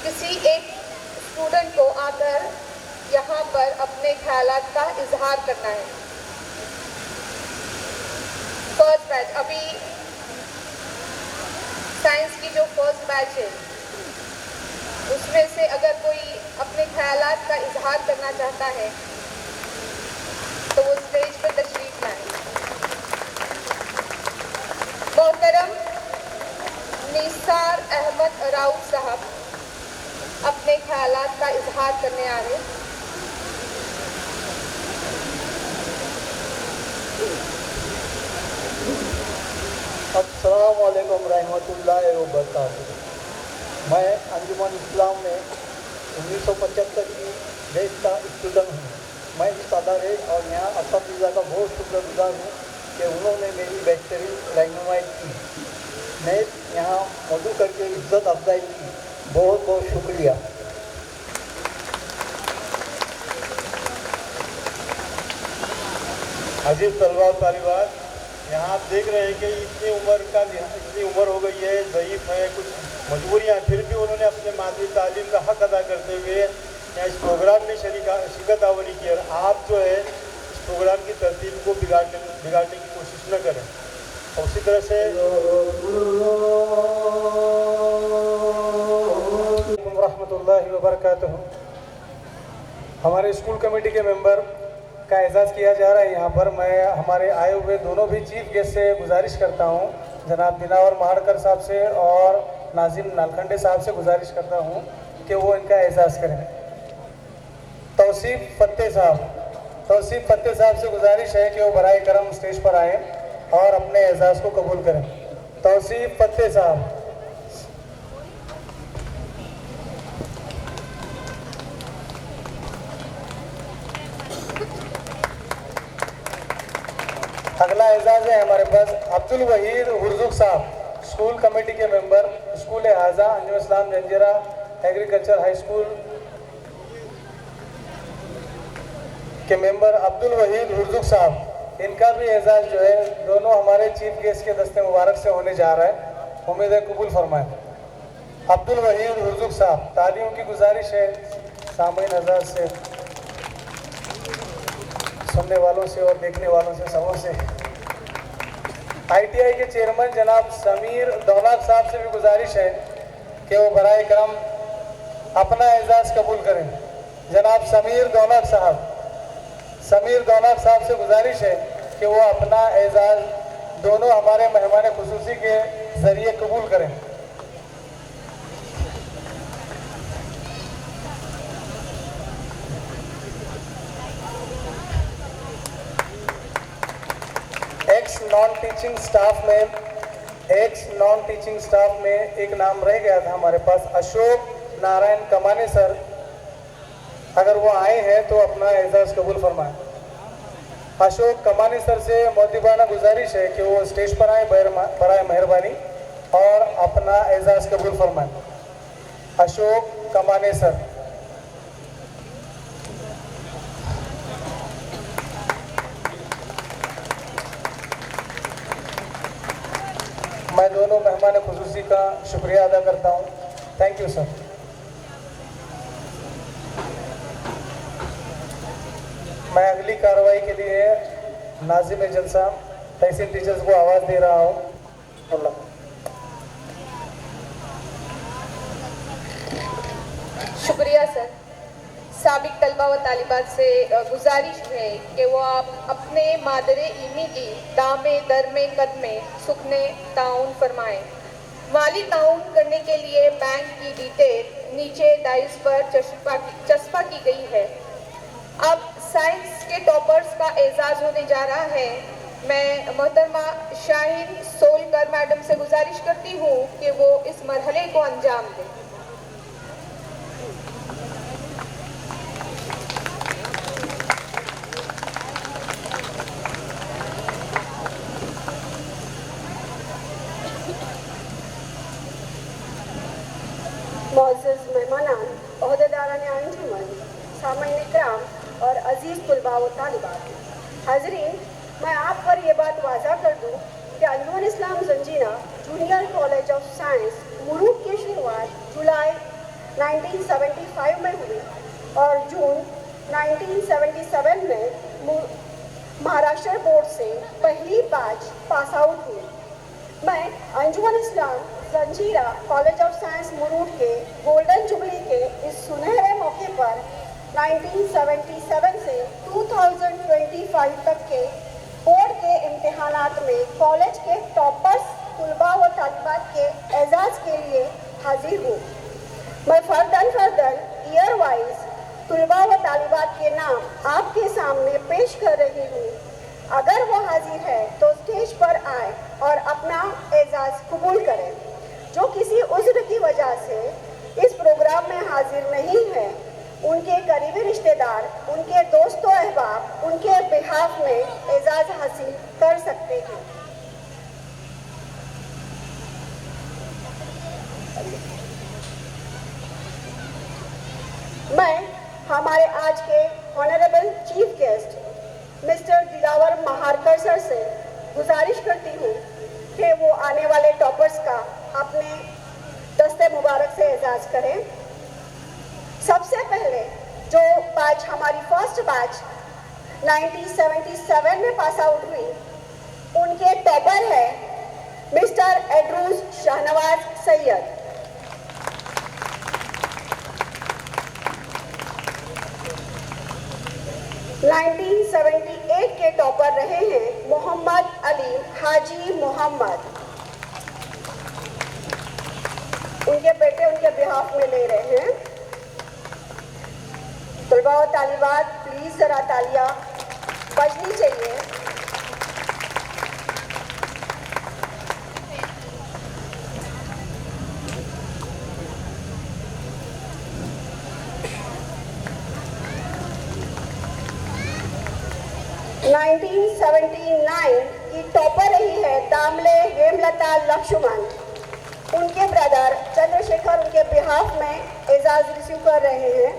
किसी एक स्टूडेंट को आकर यहाँ पर अपने ख्यालात का इजहार करना है। फर्स्ट बैच, अभी साइंस की जो फर्स्ट बैच है उसमें से अगर कोई अपने ख्यालात का इजहार करना चाहता है तो वो स्टेज पर तशरीफ लाए। मोहतरम निसार अहमद राउत साहब अपने ख्यालात का इजहार करने आ रहे। अस्सलाम वालेकुम रहमतुल्लाहि व बरकातुहू। मैं अंजुमन इस्लाम में 1975 की बैच का स्टूडेंट हूँ। मैं इस अदारे और यहाँ असतज़ा का बहुत शुक्रगुजार हूँ कि उन्होंने मेरी बेहतरीन रहनुमाई की। मैं यहाँ मौजूद करके इज्जत अफजाई की। बहुत बहुत शुक्रिया। अजीज तलबा और तालिबात, यहाँ आप देख रहे हैं कि इतनी उम्र हो गई है, ज़ईफ़ है, कुछ मजबूरियाँ, फिर भी उन्होंने अपने मादरी तालीम का हक़ अदा करते हुए यहाँ इस प्रोग्राम में शिरकत आवरी की। और आप जो है इस प्रोग्राम की तरतीब को बिगाड़ने की कोशिश न करें। और उसी तरह से रहमतुल्लाहि व बरकातुहू। हमारे स्कूल कमेटी के मेंबर का एजाज़ किया जा रहा है। यहाँ पर मैं हमारे आए हुए दोनों भी चीफ गेस्ट से गुजारिश करता हूँ, जनाब दिनावर महाड़कर साहब से और नाजिम नालखंडे साहब से गुजारिश करता हूँ कि वो इनका एजाज़ करें। तौसीफ फत्ते साहब से गुजारिश है कि वो बराए करम स्टेज पर आएँ और अपने एजाज़ को कबूल करें। तौसीफ फत्ते साहब। अगला एजाज़ है हमारे पास अब्दुल वहीद हुर्जुक साहब, स्कूल कमेटी के मेंबर स्कूल हाजा अंजुम इस्लाम जंजीरा एग्रीकल्चर हाई स्कूल के मेंबर अब्दुल वहीद हुर्जुक साहब, इनका भी एजाज़ जो है दोनों हमारे चीफ गेस्ट के दस्ते मुबारक से होने जा रहा है। उम्मीद है कबूल फरमाएं। अब्दुल वहीद हुर्जुक साहब, तालियों की गुजारिश है सामईन हज़रात से, सुनने वालों से और देखने वालों से सबों से। ITI के चेयरमैन जनाब समीर दौलत साहब से भी गुजारिश है कि वो बराए करम अपना एजाज़ कबूल करें। जनाब समीर दौलत साहब से गुजारिश है कि वो अपना एजाज़ दोनों हमारे मेहमान खुसूसी के ज़रिए कबूल करें। एक्स नॉन टीचिंग स्टाफ में एक नाम रह गया था हमारे पास, अशोक नारायण कमाने सर, अगर वो आए हैं तो अपना एजाज़ कबूल फरमाएं। अशोक कमानी सर से मोदिबाना गुजारिश है कि वो स्टेज पर आए बराए मेहरबानी और अपना एजाज़ कबूल फरमाएं। अशोक कमाने सर। मैं दोनों मेहमान खुसूसी का शुक्रिया अदा करता हूँ। Thank you sir. मैं अगली कार्रवाई के लिए नाजिम जलसा तहसील टीचर्स को आवाज़ दे रहा हूँ। शुक्रिया सर। साबिक तलबा व तालिबात से गुजारिश है कि वो आप अपने मादरे इल्मी की दामे दरमे कदमे सुखने ताउन फरमाएं। माली ताउन करने के लिए बैंक की डिटेल नीचे डाइस पर चस्पा की गई है। अब साइंस के टॉपर्स का एजाज़ होने जा रहा है। मैं मोहतरमा शाहीन सोलकर मैडम से गुजारिश करती हूँ कि वो इस मरहले को अंजाम दें। मोअज़्ज़ज़ मेहमानान, ओहदेदारान अंजुमन, सामईन इकराम और अजीज़ तुलबा व तालिबात, हाज़रीन, मैं आप पर यह बात वाज़ा कर दूँ कि अंजुमन इस्लाम जंजीरा जूनियर कॉलेज ऑफ साइंस मुरूद की शुरुआत जुलाई 1975 में हुई और जून 1977 में महाराष्ट्र बोर्ड से पहली बैच पास आउट हुई। मैं अंजुमन इस्लाम जंजीरा कॉलेज ऑफ साइंस मुरूद के गोल्डन जुबली के इस सुनहरे मौके पर 1977 से 2025 तक के बोर्ड के इम्तिहानात में कॉलेज के टॉपर्स तुलबा व तालिबात के एजाज़ के लिए हाजिर हूँ। मैं फर्दन ईयर वाइज तुलबा व तालिबात के नाम आपके सामने पेश कर रही हूँ। अगर वो हाजिर है तो स्टेज पर आए और अपना एजाज़ कबूल करें। जो किसी उज़्र की वजह से इस प्रोग्राम में हाजिर नहीं है, उनके करीबी रिश्तेदार, उनके दोस्तों अहबाब उनके बिहाफ में एजाज़ हासिल कर सकते हैं। मैं हमारे आज के honourable chief guest mister Dilawar Maharkar sir से गुजारिश करती हूँ कि वो आने वाले टॉपर्स का अपने दस्ते मुबारक से एजाज़ करें। सबसे पहले जो बैच हमारी फर्स्ट बैच 1977 में पास आउट हुई, उनके टॉपर है मिस्टर एड्रूज शाहनवाज सैयद। नाइनटीन 1978 के टॉपर रहे हैं मोहम्मद अली हाजी मोहम्मद। उनके बेटे उनके बिहाफ में ले रहे हैं। तुलबा और तालिबात, प्लीज जरा तालियां बजनी चाहिए। नाइनटीन 79 की टॉपर रही है दामले हेमलता पिता लक्ष्मण, उनके ब्रदर चंद्रशेखर उनके बिहाफ में एजाज रिसीव कर रहे हैं।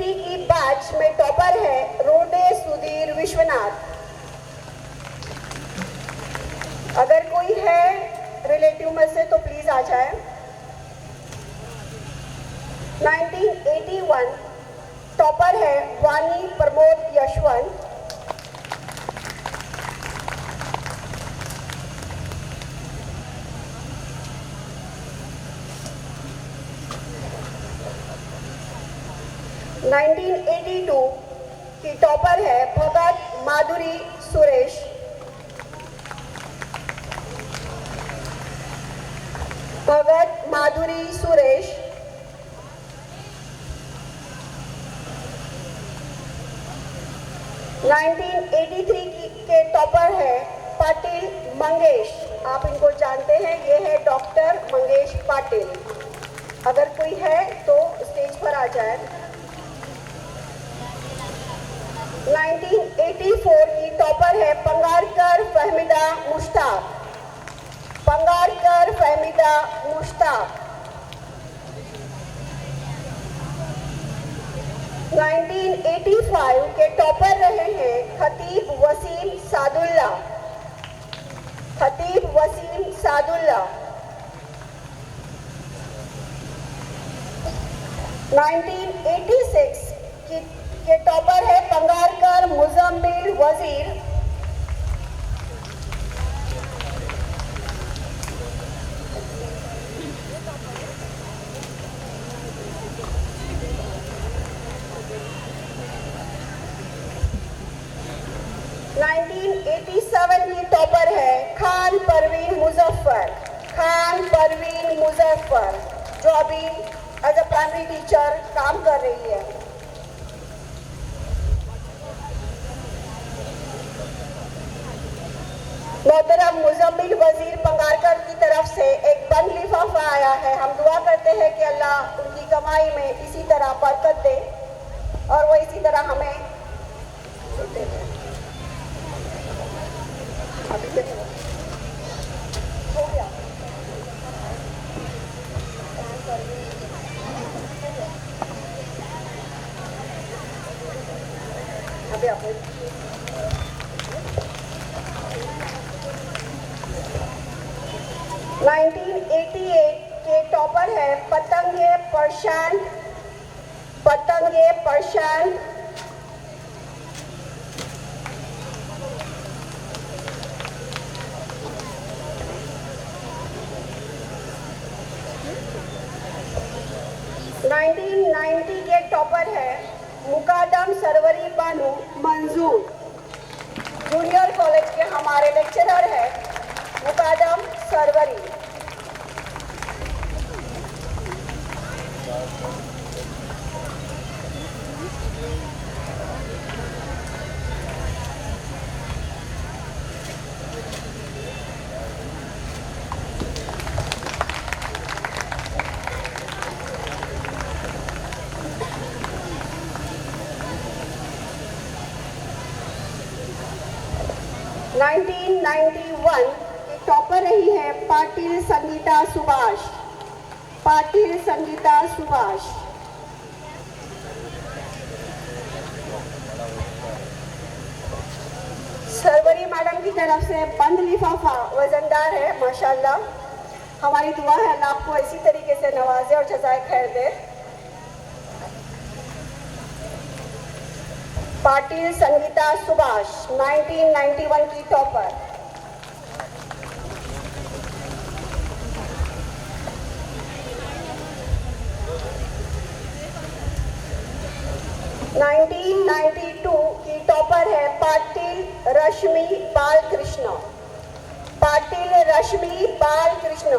की बैच में टॉपर है रोडे सुधीर विश्वनाथ। अगर कोई है रिलेटिव में से तो प्लीज आ जाए। 1981 टॉपर है वानी प्रमोद यशवंत। की टॉपर है भगत माधुरी सुरेश। भगत माधुरी सुरेश। 1983 के टॉपर है पाटिल मंगेश। आप इनको जानते हैं, ये है डॉक्टर मंगेश पाटिल। अगर कोई है तो स्टेज पर आ जाए। 1984 की टॉपर है पंगारकर फहमीदा मुश्ताक। पंगारकर फहमीदा मुश्ताक। 1985 के टॉपर रहे हैं खतीब वसीम सादुल्ला। खतीब वसीम सादुल्ला। 1986 के टॉपर है पंगारकर मुजम्मिल वजीर। की टॉपर है खान परवीन मुजफ्फर। खान परवीन मुजफ्फर जो अभी एज अ प्राइमरी टीचर काम कर रही है। मोहतरम मुजम्मिल वजीर पंगारकर की तरफ से एक बंद लिफाफा आया है। हम दुआ करते हैं कि अल्लाह उनकी कमाई में इसी तरह बरकत दे और वो इसी तरह हमें देते हैं। हो गया। अभी आपने 1988 के टॉपर है पतंगे प्रशांत। पतंगे प्रशांत। 1990 के टॉपर है मुकादम सरवरी बानू मंजूर। जूनियर कॉलेज के हमारे लेक्चरर है मुकादम सरवरी। की टॉपर रही है पाटिल संगीता सुभाष। पाटिल संगीता सुभाष। सरवरी मैडम की तरफ से बंद लिफाफा वजनदार है माशाल्लाह। हमारी दुआ है अल्लाह आपको इसी तरीके से नवाजे और जज़ाए खैर दे। पाटिल संगीता सुभाष 1991 की टॉपर। की टॉपर है पाटिल रश्मि बालकृष्ण। पाटिल रश्मि बालकृष्ण।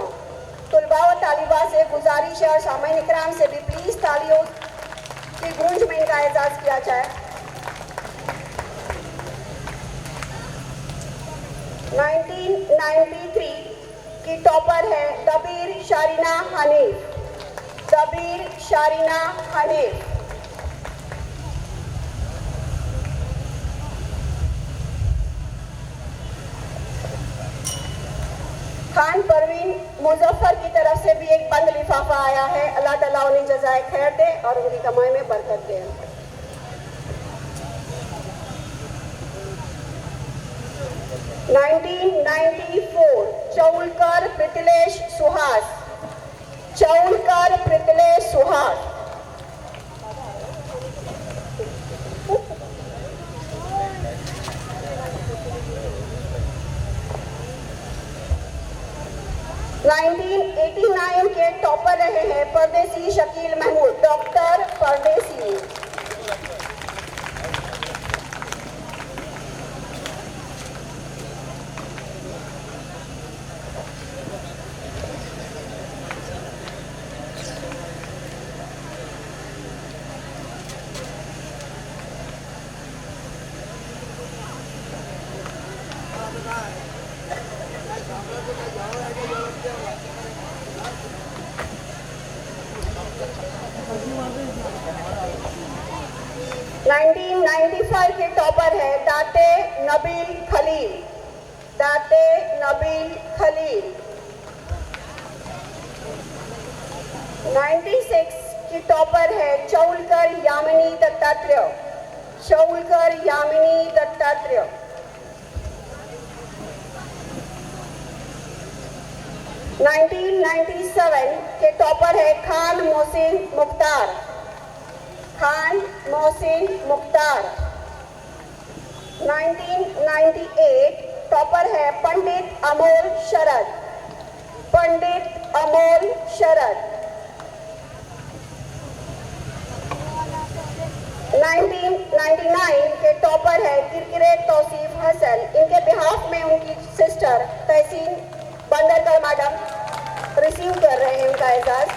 तलबा व तालिबा से गुजारिश है और सामाइन इकराम से भी प्लीज तालियों की गूंज में इनका एजाज किया जाए। 1993 की टॉपर है दबीर शारीना हनीफ। दबीर शारीना हनीफ। खान परवीन मुजफ्फर की तरफ से भी एक बंद लिफाफा आया है। अल्लाह ताला उन्हें जज़ाए खैर दे और उनकी कमाई में बरकत दे। 1994 चौलकर पृथ्लेश सुहास। चौलकर पृथ्लेश सुहास। नाइनटीन 89 के टॉपर रहे हैं परदेसी शकील महमूद। डॉक्टर परदेसी। नाइनटीन 95 के टॉपर है दाते नबील खलील। दाते नबील खलील। 96 की टॉपर है चौलकर यामिनी दत्तात्रेय। चौलकर यामिनी दत्तात्रेय। 1997 के टॉपर है खान मोहसिन मुख्तार। खान मोहसिन मुख्तार। 1998 टॉपर है पंडित अमोल शरद। पंडित अमोल शरद। 1999 के टॉपर है किरकिरे तौसीफ हसन। इनके बिहाफ में उनकी सिस्टर तहसीन बंदरकर मैडम रिसीव कर रहे हैं उनका एजाज।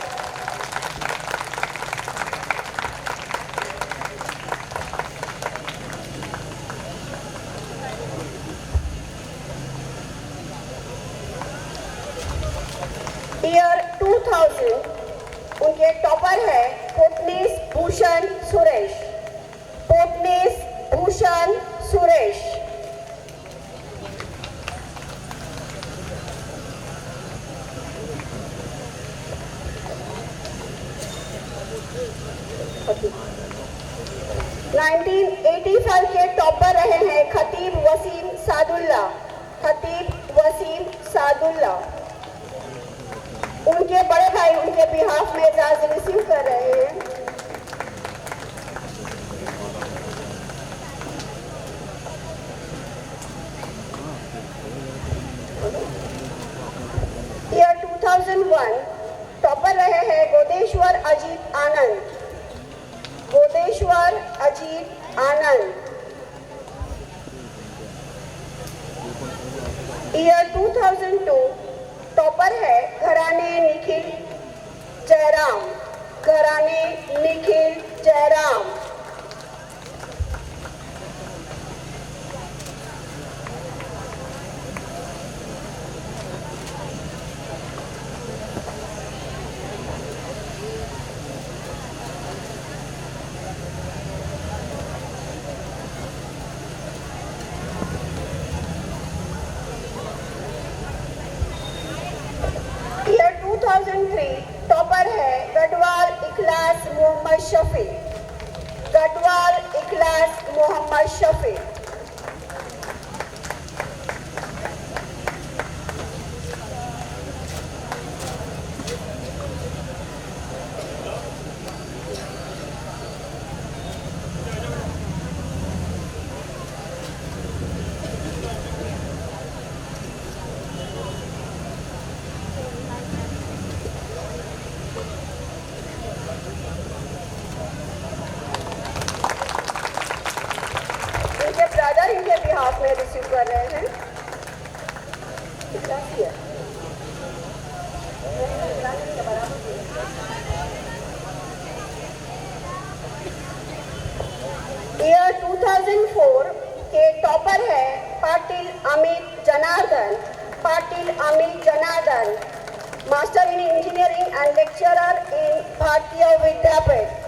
ईयर 2000 उनके टॉपर है पोटनीस भूषण सुरेश। पोटनीस भूषण सुरेश। नाइनटीन 85 के टॉपर रहे हैं खतीब वसीम सादुल्ला। खतीब वसीम सादुल्ला। उनके बड़े भाई उनके बिहाफ में एजाज रिसीव कर रहे हैं। ईयर 2001 टॉपर रहे हैं गोदेश्वर अजीत आनंद। गोदेश्वर अजीत आनंद। ईयर 2002 टॉपर है घराने निखिल जयराम। घराने निखिल जयराम। ईयर 2003 टॉपर है गढ़वाल इखलास मोहम्मद शफी। गढ़वाल इखलास मोहम्मद शफी। इनके ब्रदर इनके बिहाफ में रिसीव कर रहे हैं। 2004 के टॉपर है Patil Amit Janardan. Patil Amit Janardan, master in engineering and lecturer in भारतीय विद्यापीठ।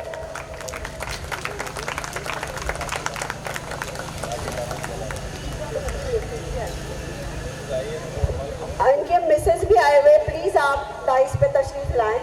इनके मिसेस भी आए हुए, प्लीज आप डाइस पे तशरीफ लाएं।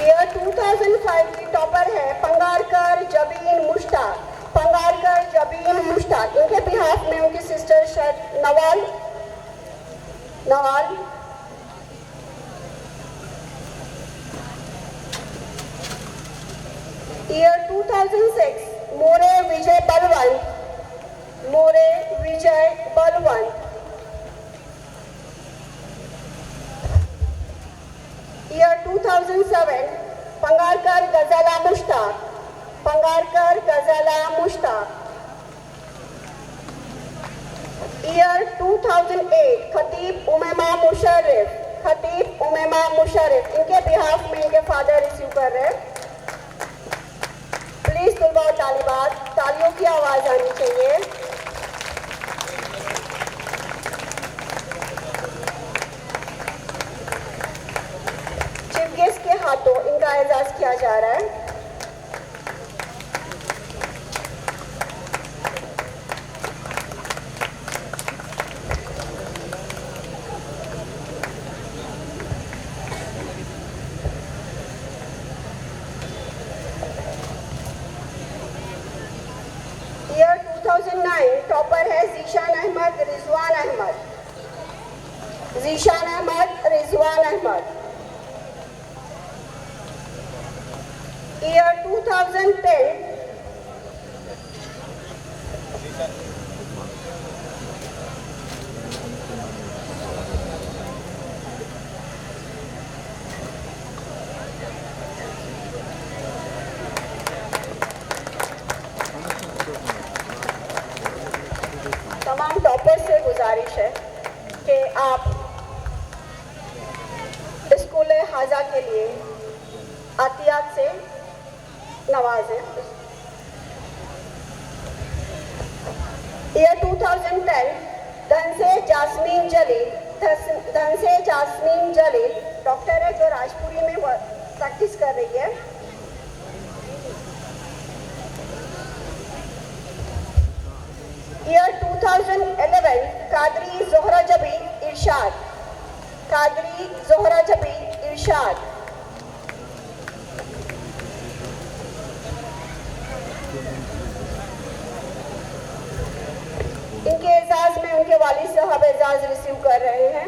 ईयर 2005 की टॉपर है पंगारकर जबीन मुश्ताक। पंगारकर जबीन मुश्ताक, इनके बिहाफ में उनकी सिस्टर शायद नवाल ईयर 2006 मोरे विजय बलवंत। मोरे विजय बलवंत। ईयर 2007 पंगारकर गजाला मुश्ताक। पंगारकर गजाला मुश्ताक। ईयर 2008 खतीब उमेमा मुशर्रिफ। खतीब उमेमा मुशर्रिफ, इनके बिहाफ में इनके फादर रिसीव कर रहे हैं। प्लीज तुलबा और तालिबात, तालियों की आवाज आनी चाहिए। चीफ गेस्ट के हाथों इनका एजाज किया जा रहा है। ईयर 2009 टॉपर है जीशान अहमद रिजवान अहमद। जीशान अहमद रिजवान अहमद। ईयर 2010 तमाम टॉपर्स से गुजारिश है कि आप स्कूल हाजा के लिए आतियात से नवाजें। ईयर 2010 धन से जास्मीन जलील डॉक्टर है जो राजपुरी में प्रैक्टिस कर रही है। ईयर 2011 कादरी जोहरा जबी इरशाद। कादरी जोहरा जबी इरशाद। इनके एजाज में उनके वालिद साहब एजाज रिसीव कर रहे हैं।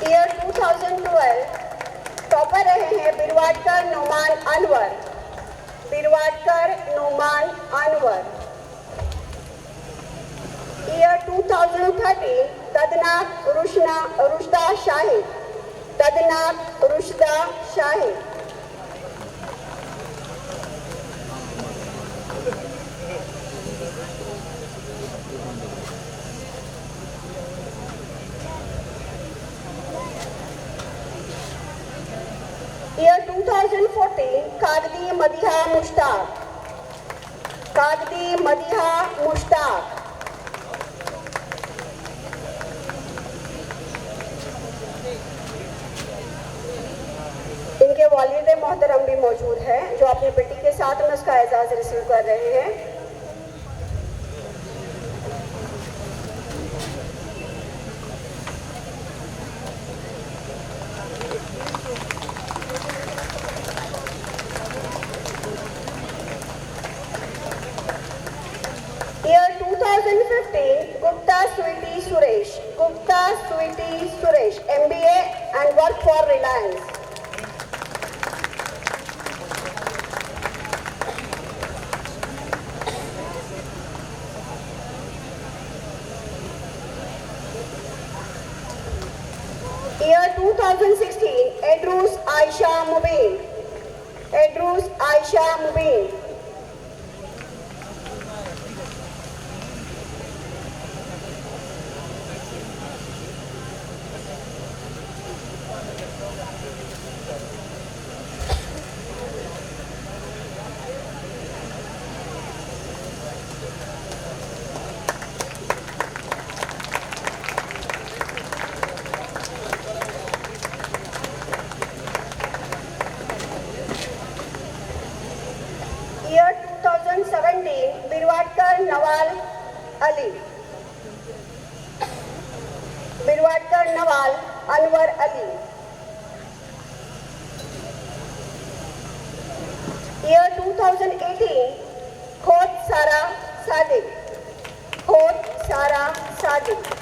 ईयर 2012 टॉपर रहे हैं बिरवाडकर नोमान अनवर। बिरवाडकर नोमान अनवर। ईयर 2013 तदनाक रुशदा शाहिद। तदनाक रुशदा शाहिद। ईयर 2014 कागदी मदिहा मुश्ताक। कागदी मदिहा मुश्ताक। इनके वालिद मोहतरम भी मौजूद हैं जो अपनी बेटी के साथ में उसका एजाज रिसीव कर रहे हैं। Suresh, Gupta Sweetie Suresh, MBA and work for Reliance. Year 2016, Edrus Aisha Mubin. Edrus Aisha Mubin. Year 2017, Birwatkar Nawal Ali. Birwatkar Nawal Anwar Ali. Year 2018, Khot Sara Sadiq. Khot Sara Sadiq.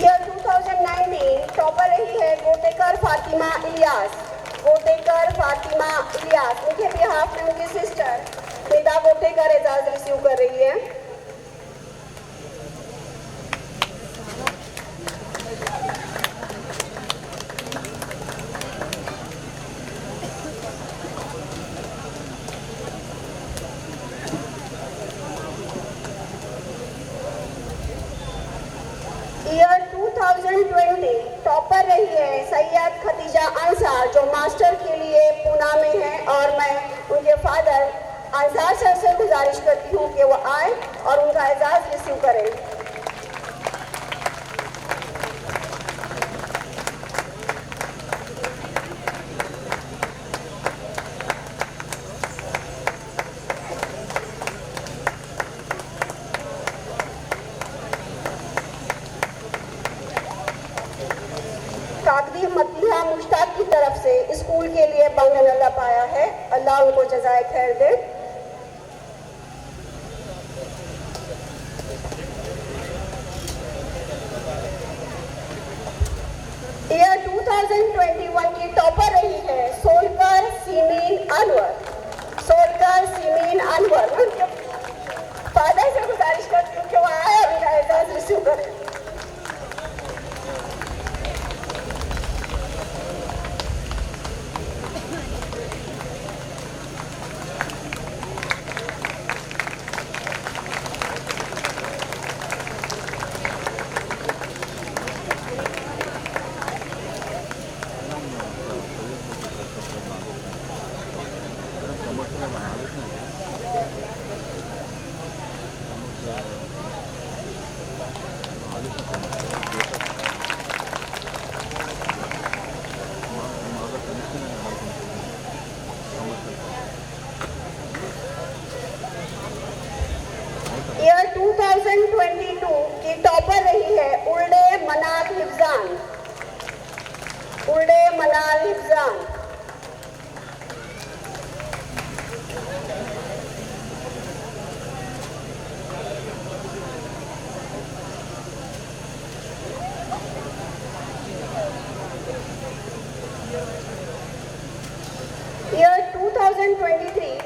Year 2019, topper रही है गोटेकर फातिमा इलियास. गोटेकर फातिमा इलियास. उनके behalf में उनकी sister Nida Gotekar Ejaz receive कर रही है. Year 2020 topper रही है सैयद खदीजा अंसार जो मास्टर के लिए पूना में है और मैं उनके फादर अंसार सर से गुजारिश करती हूँ कि वो आए और उनका एजाज़ रिसीव करें. काकदी मतिहा मुश्ताक की तरफ से स्कूल के लिए बंगन अल्लाह पाया है. अल्लाह उनको जज़ाए खैर दे. ईयर 2021 की टॉपर रही है सोलकर सीमीन अनवर. सोलकर सीमीन अनवर. उनके फादर से गुजारिश करती हूँ कि वो आए और उनका एजाज़ रिसीव करें. ईयर 2022 की टॉपर रही है उल्डे मनाल हिफ्जान. उल्डे मनाल हिफ्जान. ईयर 2023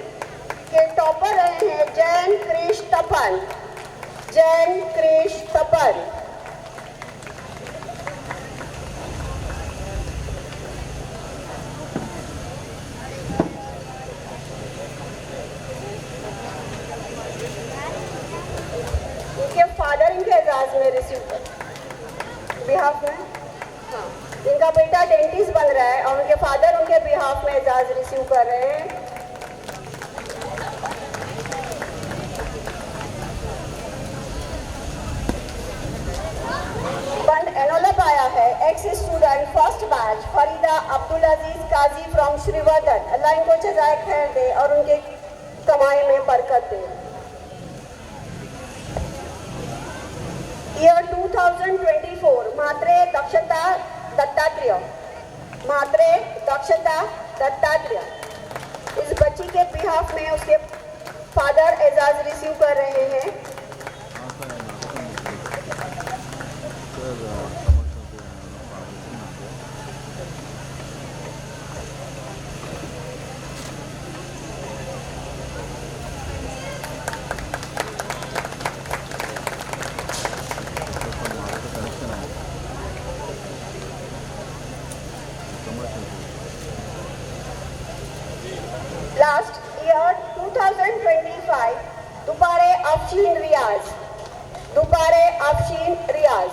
के टॉपर रहे हैं जैन क्रिश तपन. जैन क्रिश तपन. इनके फादर इनके एजाज में रिसीव कर बिहाफ में. हाँ, इनका बेटा डेंटिस्ट बन रहा है और उनके फादर उनके बिहाफ में एजाज रिसीव कर रहे हैं. बंद एनोलप आया है ex student first batch Farida Abdul Aziz Shrivardhan, अल्लाह इनको जज़ाए खैर दे और उनके कमाई में बरकत दे। ईयर 2024 मात्रे दक्षता दत्तात्रेय, मात्रे दक्षता दत्तात्रेय। इस बच्ची के बिहाफ में उसके फादर एजाज रिसीव कर रहे हैं। लास्ट ईयर 2025 दुपारे अफशीन रियाज, दुपारे अफशीन रियाज।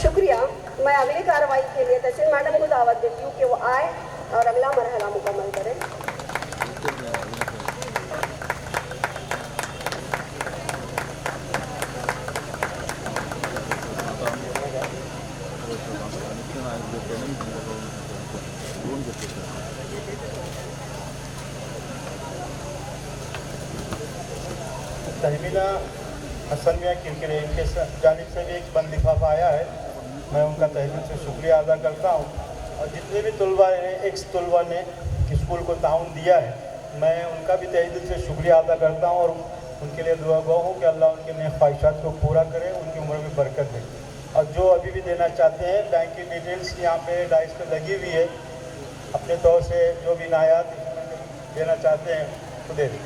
शुक्रिया। मैं अगली कार्रवाई के लिए तहसील मैडम को दावत देती हूँ कि वो आए और अगला मरहला मुकम्मल करें। तहमीना हसन मियाँ किरकिरे, इनके जानिब से भी एक बंद लिफाफा आया है। मैं उनका तहे दिल से शुक्रिया अदा करता हूँ और जितने भी तलबा ने एक्स तलबा ने स्कूल को ताउन दिया है, मैं उनका भी तहे दिल से शुक्रिया अदा करता हूँ और उनके लिए दुआ गो हूँ कि अल्लाह उनके नए ख्वाहिशात को पूरा करे, उनकी उम्र में बरकत दे। और जो अभी भी देना चाहते हैं, बैंक की डिटेल्स यहाँ पे डाइस पे लगी हुई है, अपने तौर से जो भी नायात देना चाहते हैं तो दे दें।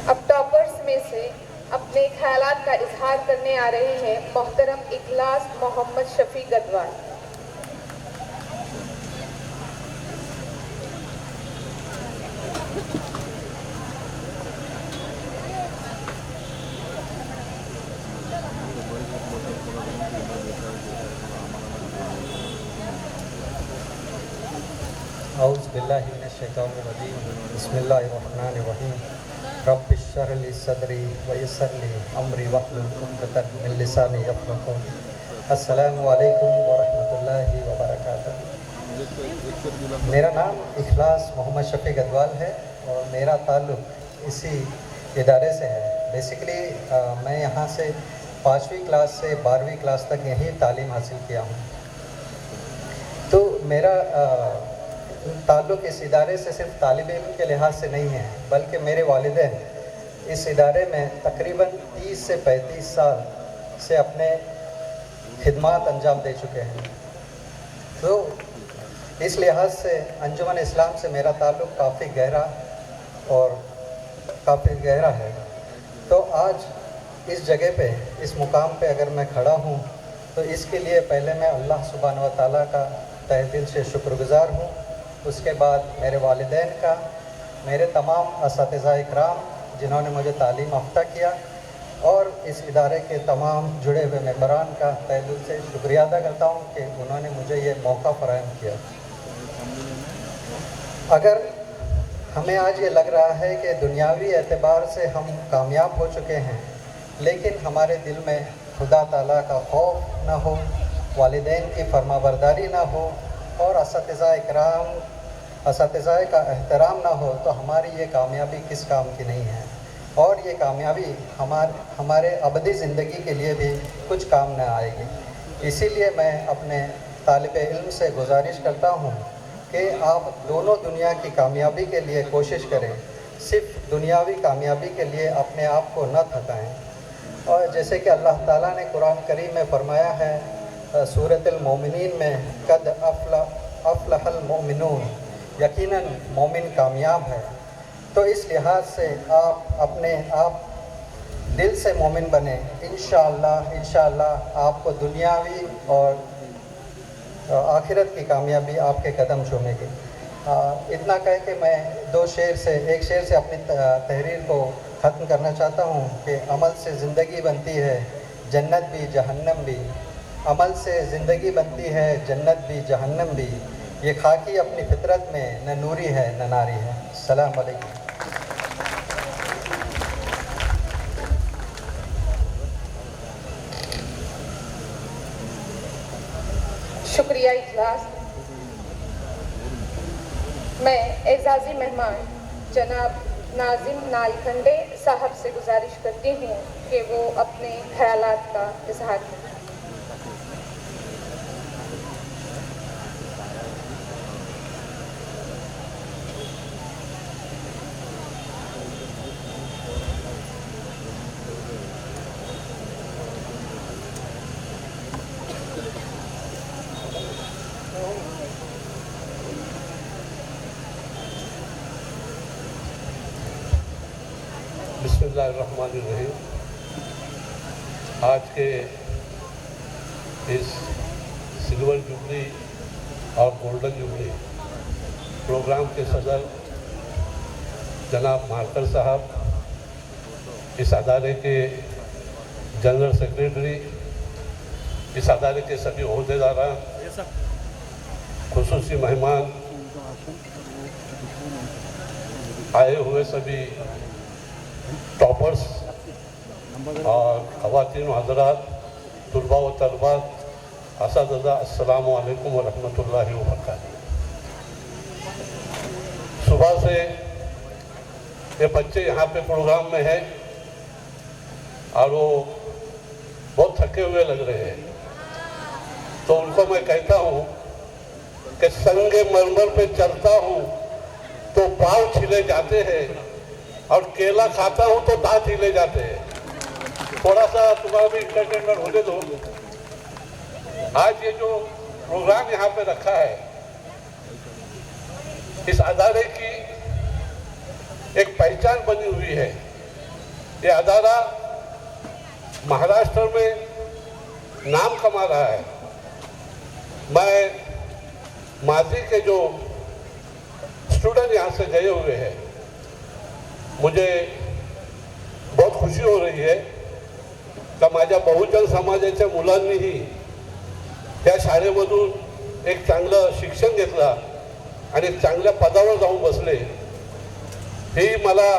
अब टॉपर्स में से अपने ख्यालात का इजहार करने आ रहे हैं मोहतरम इखलास मोहम्मद शफी गदवाल। औज़ु बिल्लाहि मिनश्शैतानिर्रजीम, बिस्मिल्लाहिर्रहमानिर्रहीम। रब्बि इश्रह ली सदरी व यस्सिर ली अमरी वहलुल उक़दतम मिन लिसानी यफ़क़हू क़ौली। अस्सलामु अलैकुम व रहमतुल्लाहि व बरकातुहू। मेरा नाम इखलास मोहम्मद शफी गदवाल है और मेरा ताल्लुक़ इसी इदारे से है। बेसिकली मैं यहाँ से 5वीं क्लास से 12वीं क्लास तक यहीं तालीम हासिल किया हूँ। तो मेरा ताल्लुक़ इस इदारे से सिर्फ तालिब इल्म के लिहाज से नहीं है, बल्कि मेरे वालिदैन इस इदारे में तकरीबन 30 से 35 साल से अपने खिदमात अंजाम दे चुके हैं। तो इस लिहाज से अंजुमन इस्लाम से मेरा ताल्लुक़ काफ़ी गहरा है। तो आज इस जगह पे, इस मुकाम पे अगर मैं खड़ा हूँ तो इसके लिए पहले मैं अल्लाह सुब्हानहू व तआला का तहे दिल से शुक्रगुज़ार हूँ। उसके बाद मेरे वालिदैन का, मेरे तमाम असातिज़ा इकराम जिन्होंने मुझे तालीम याफ्ता किया और इस इदारे के तमाम जुड़े हुए मेंबरान का तहे दिल से शुक्रिया अदा करता हूँ कि उन्होंने मुझे ये मौका फ़राहम किया। अगर हमें आज ये लग रहा है कि दुनियावी एतबार से हम कामयाब हो चुके हैं, लेकिन हमारे दिल में खुदा ताला का खौफ ना हो, वालिदैन की फरमाबरदारी ना हो और असातिज़ा इकराम, असातिज़ा का एहतराम ना हो, तो हमारी ये कामयाबी किस काम की नहीं है। और ये कामयाबी हमारे अबदी ज़िंदगी के लिए भी कुछ काम न आएगी। इसीलिए मैं अपने तालिब इल्म से गुजारिश करता हूँ कि आप दोनों दुनिया की कामयाबी के लिए कोशिश करें, सिर्फ दुनियावी कामयाबी के लिए अपने आप को न थकाएं। और जैसे कि अल्लाह ताला ने कुरान करीम में फरमाया है सूरतुल मोमिनीन में, कद अफ़लहल मोमिनून, यकीनन मोमिन कामयाब है। तो इस लिहाज से आप अपने आप दिल से मोमिन बने, इंशाअल्लाह आपको दुनियावी और आखिरत की कामयाबी आपके कदम चूमेगी। इतना कह के मैं एक शेर से अपनी तहरीर को ख़त्म करना चाहता हूँ कि अमल से ज़िंदगी बनती है, जन्नत भी जहन्नम भी। अमल से ज़िंदगी बनती है, जन्नत भी जहन्नम भी। ये खाकी अपनी फितरत में न नूरी है न नारी है। अस्सलाम वालेकुम। शुक्रिया इजलास। मैं एजाज़ी मेहमान जनाब नाजिम नालखंडे साहब से गुजारिश करती हूँ कि वो अपने ख्यालात का इजहार करें। बिस्मिल्लाहिर्रहमानिर्रहीम। आज के इस सिल्वर जुबली और गोल्डन जुबली प्रोग्राम के सदर जनाब मार्कर साहब, इस अदारे के जनरल सेक्रेटरी, इस अदारे के सभी ओहदेदारान, खुसूसी मेहमान, आए हुए सभी टॉपर्स और ख़वातीन हज़रात, तुलबा व तलबात, असातिज़ा, अस्सलामु अलैकुम व रहमतुल्लाहि व बरकातुहू। सुबह से ये बच्चे यहाँ पे प्रोग्राम में हैं और वो बहुत थके हुए लग रहे हैं, तो उनको मैं कहता हूँ कि संगे मरमर पे चलता हूँ तो पाँव छिले जाते हैं और केला खाता हूँ तो दांत हिले जाते हैं। थोड़ा सा तुम्हारा भी इंटरटेनमेंट होने दो। आज ये जो प्रोग्राम यहाँ पे रखा है, इस अदारे की एक पहचान बनी हुई है। ये अदारा महाराष्ट्र में नाम कमा रहा है। मैं माजी के जो स्टूडेंट यहाँ से गए हुए हैं, मुझे बहुत खुशी हो रही आहे का माझ्या बहुजन समाजाच्या मुलांनीही त्या शाळेमधून एक चांगलं शिक्षण घेतलं आणि एक चांगल्या पदावर जाऊन बसले। ही मला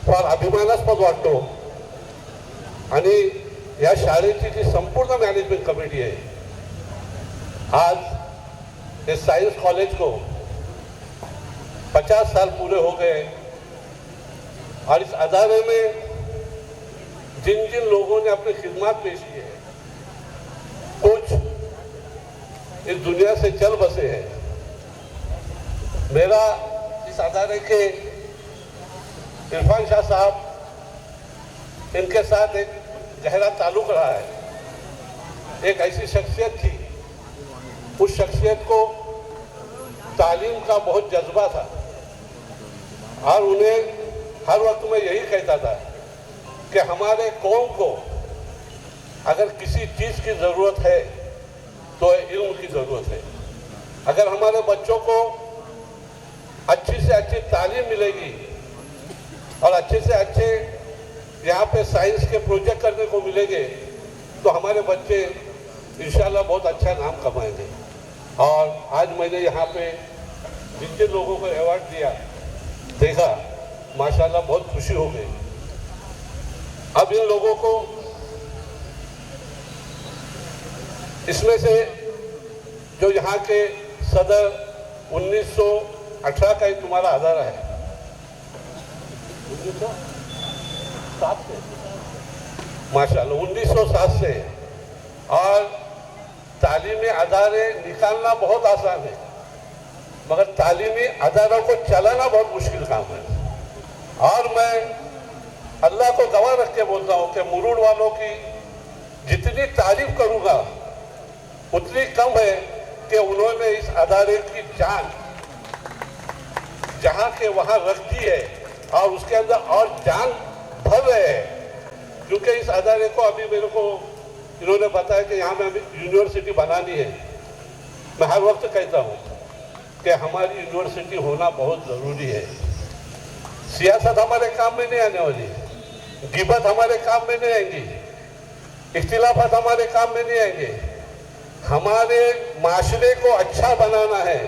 फार अभिमानास्पद वाटतो आणि या शाळेची जी संपूर्ण मॅनेजमेंट कमिटी आहे, आज इस साइंस कॉलेज को 50 साल पूरे हो गए और इस अदारे में जिन जिन लोगों ने अपनी खिदमत पेश की है, कुछ इस दुनिया से चल बसे हैं। मेरा इस अदारे के इरफान शाह साहब, इनके साथ एक गहरा ताल्लुक रहा है। एक ऐसी शख्सियत थी, उस शख्सियत को तालीम का बहुत जज्बा था और उन्हें हर वक्त मैं यही कहता था कि हमारे कौम को अगर किसी चीज़ की ज़रूरत है तो इल्म की ज़रूरत है। अगर हमारे बच्चों को अच्छी से अच्छी तालीम मिलेगी और अच्छे से अच्छे यहाँ पे साइंस के प्रोजेक्ट करने को मिलेंगे तो हमारे बच्चे इंशाल्लाह बहुत अच्छा नाम कमाएंगे। और आज मैंने यहाँ पे जिन जिन लोगों को अवार्ड दिया देखा, माशाल्लाह बहुत खुशी हो गई। अब इन लोगों को इसमें से जो यहाँ के सदर 1918 का ही तुम्हारा अदारा है, 1907 से, माशाल्लाह 1907 से। और तालीमी अदारे निकालना बहुत आसान है, मगर तालीमी अदारों को चलाना बहुत मुश्किल काम है। और मैं अल्लाह को गवाह रख के बोलता हूँ कि मुरुड वालों की जितनी तारीफ करूँगा उतनी कम है कि उन्होंने इस अदारे की जान जहाँ के वहाँ रख दी है और उसके अंदर और जान भर रहे हैं। क्योंकि इस अदारे को अभी मेरे को इन्होंने बताया कि यहाँ में अभी यूनिवर्सिटी बनानी है। मैं हर वक्त कहता हूँ कि हमारी यूनिवर्सिटी होना बहुत ज़रूरी है। सियासत हमारे काम में नहीं आने वाली, गिबत हमारे काम में नहीं आएंगी, इख्तिलाफात हमारे काम में नहीं आएंगे। हमारे माशरे को अच्छा बनाना है,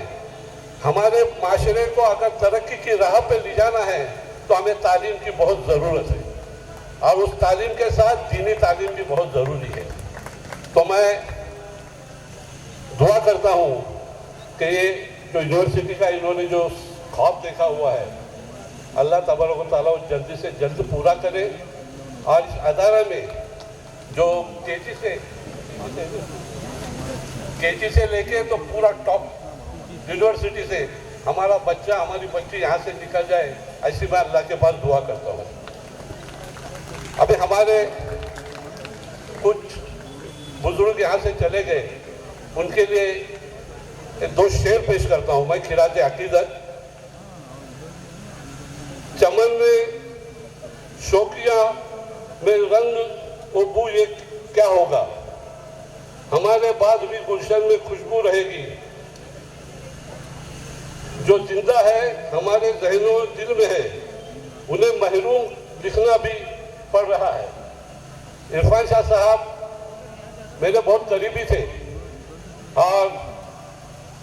हमारे माशरे को अगर तरक्की की राह पे ले जाना है तो हमें तालीम की बहुत ज़रूरत है और उस तालीम के साथ दीनी तालीम भी बहुत ज़रूरी है। तो मैं करता हूँ कि ये जो यूनिवर्सिटी का इन्होंने जो ख्वाब देखा हुआ है, अल्लाह तबारक व तआला जल्दी से जल्द पूरा करे। और इस अदारा में जो केजी से लेके तो पूरा टॉप यूनिवर्सिटी से हमारा बच्चा, हमारी बच्ची यहाँ से निकल जाए, ऐसी मैं अल्लाह के पास दुआ करता हूँ। अभी हमारे कुछ बुजुर्ग यहाँ से चले गए, उनके लिए 2 शेर पेश करता हूँ मैं। खिराज अकीदत। चमन में शौकिया में रंग और बू ये क्या होगा, हमारे बाद भी गुलशन में खुशबू रहेगी। जो जिंदा है हमारे जहनों दिल में है, उन्हें महरूम लिखना भी पड़ रहा है। इरफान शाह साहब मेरे बहुत करीबी थे और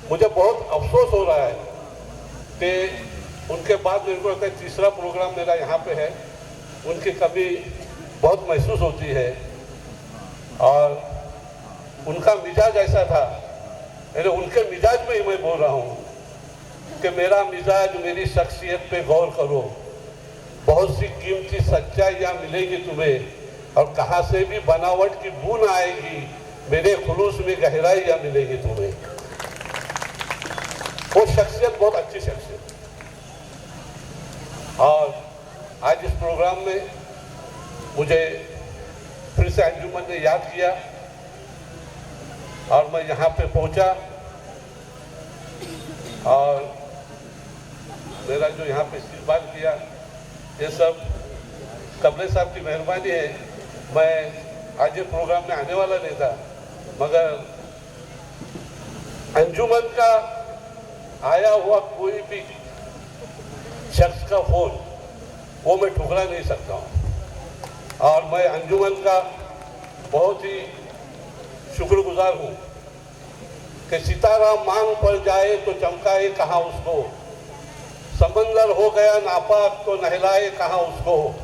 मुझे बहुत अफसोस हो रहा है कि उनके बाद मेरे को लगता है तीसरा प्रोग्राम मेरा यहाँ पे है। उनकी कमी बहुत महसूस होती है और उनका मिजाज ऐसा था, मेरे उनके मिजाज में ही मैं बोल रहा हूँ कि मेरा मिजाज, मेरी शख्सियत पे गौर करो। बहुत सी कीमती सच्चाइयाँ मिलेंगी तुम्हें और कहाँ से भी बनावट की बून आएगी, मेरे खुलूस में गहराइयाँ मिलेगी तुम्हें। वो शख्सियत बहुत अच्छी शख्सियत। और आज इस प्रोग्राम में मुझे फिर से अंजुमन ने याद किया और मैं यहाँ पे पहुँचा और मेरा जो यहाँ पे इस्तेमाल किया, ये सब कमले साहब की मेहरबानी है। मैं आज ये प्रोग्राम में आने वाला नहीं था, मगर अंजुमन का आया हुआ कोई भी शख्स का फोन वो मैं ठुकरा नहीं सकता हूँ। और मैं अंजुमन का बहुत ही शुक्रगुजार हूँ कि सितारा मांग पर जाए तो चमकाए कहाँ उसको, समंदर हो गया नापाक तो नहलाए कहाँ उसको,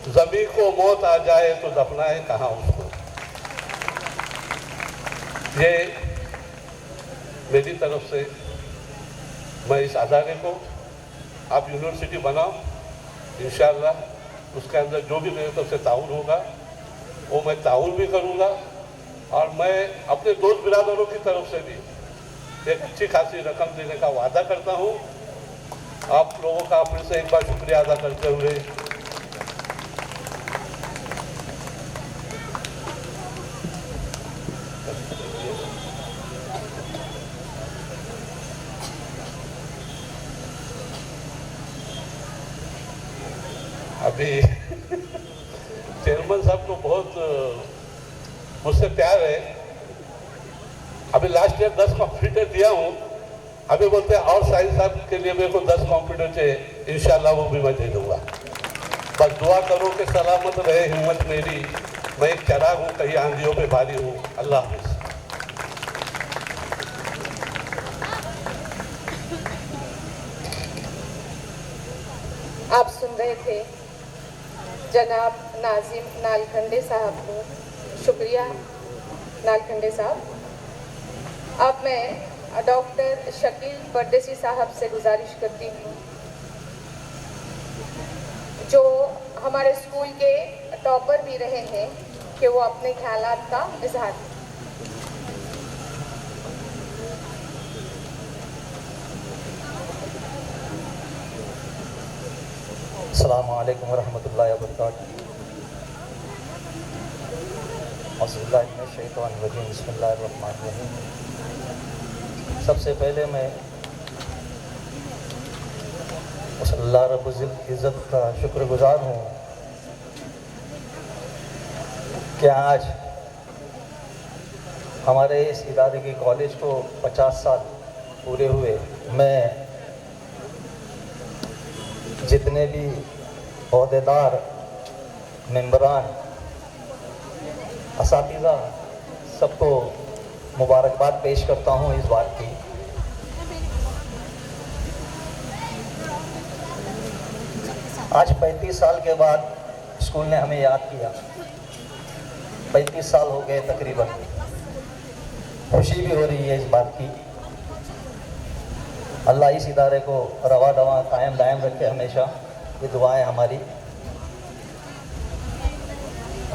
ज़मीं को मौत आ जाए तो दफनाए कहाँ उसको। ये मेरी तरफ से मैं इस अदारे को, आप यूनिवर्सिटी बनाओ, इंशाअल्लाह उसके अंदर जो भी मेरे तरफ से ताउन होगा वो मैं ताउन भी करूँगा। और मैं अपने दोस्त बिरादरों की तरफ से भी एक अच्छी खासी रकम देने का वादा करता हूँ। आप लोगों का फिर से एक बार शुक्रिया अदा करते हुए अभी चेयरमैन साहब को बहुत मुझसे प्यार है। अभी लास्ट ईयर 10 कंप्यूटर दिया हूँ, अभी बोलते हैं और साहिल साहब के लिए मेरे को 10 कंप्यूटर चाहिए, इंशाल्लाह वो भी मैं दे दूँगा। बस दुआ करो कि सलामत रहे हिम्मत मेरी, मैं एक चराग हूँ कहीं आंधियों पे भारी हूँ। अल्लाह हाफ़िज़। आप सुन रहे थे जनाब नाजिम नालखंडे साहब को। शुक्रिया नालखंडे साहब। अब मैं डॉक्टर शकील परदेसी साहब से गुजारिश करती हूँ, जो हमारे स्कूल के टॉपर भी रहे हैं, कि वो अपने ख्यालात का इजहार करें। अस्सलामु अलैकुम वरहमतुल्लाहि वबरकातुहू। बिस्मिल्लाहिर्रहमानिर्रहीम। सबसे पहले मैं उस अल्लाह रब्बुल इज़्ज़त का शुक्रगुजार हूँ कि आज हमारे इस इदारे के कॉलेज को 50 साल पूरे हुए। मैं जितने भी ओहदेदार, मेंबरान, असातिज़ा, सबको मुबारकबाद पेश करता हूँ इस बात की। आज 35 साल के बाद स्कूल ने हमें याद किया। 35 साल हो गए तकरीबन। खुशी भी हो रही है इस बात की। अल्लाह इस इदारे को रवा दवा कायम दायम रखे हमेशा, ये दुआएं हमारी।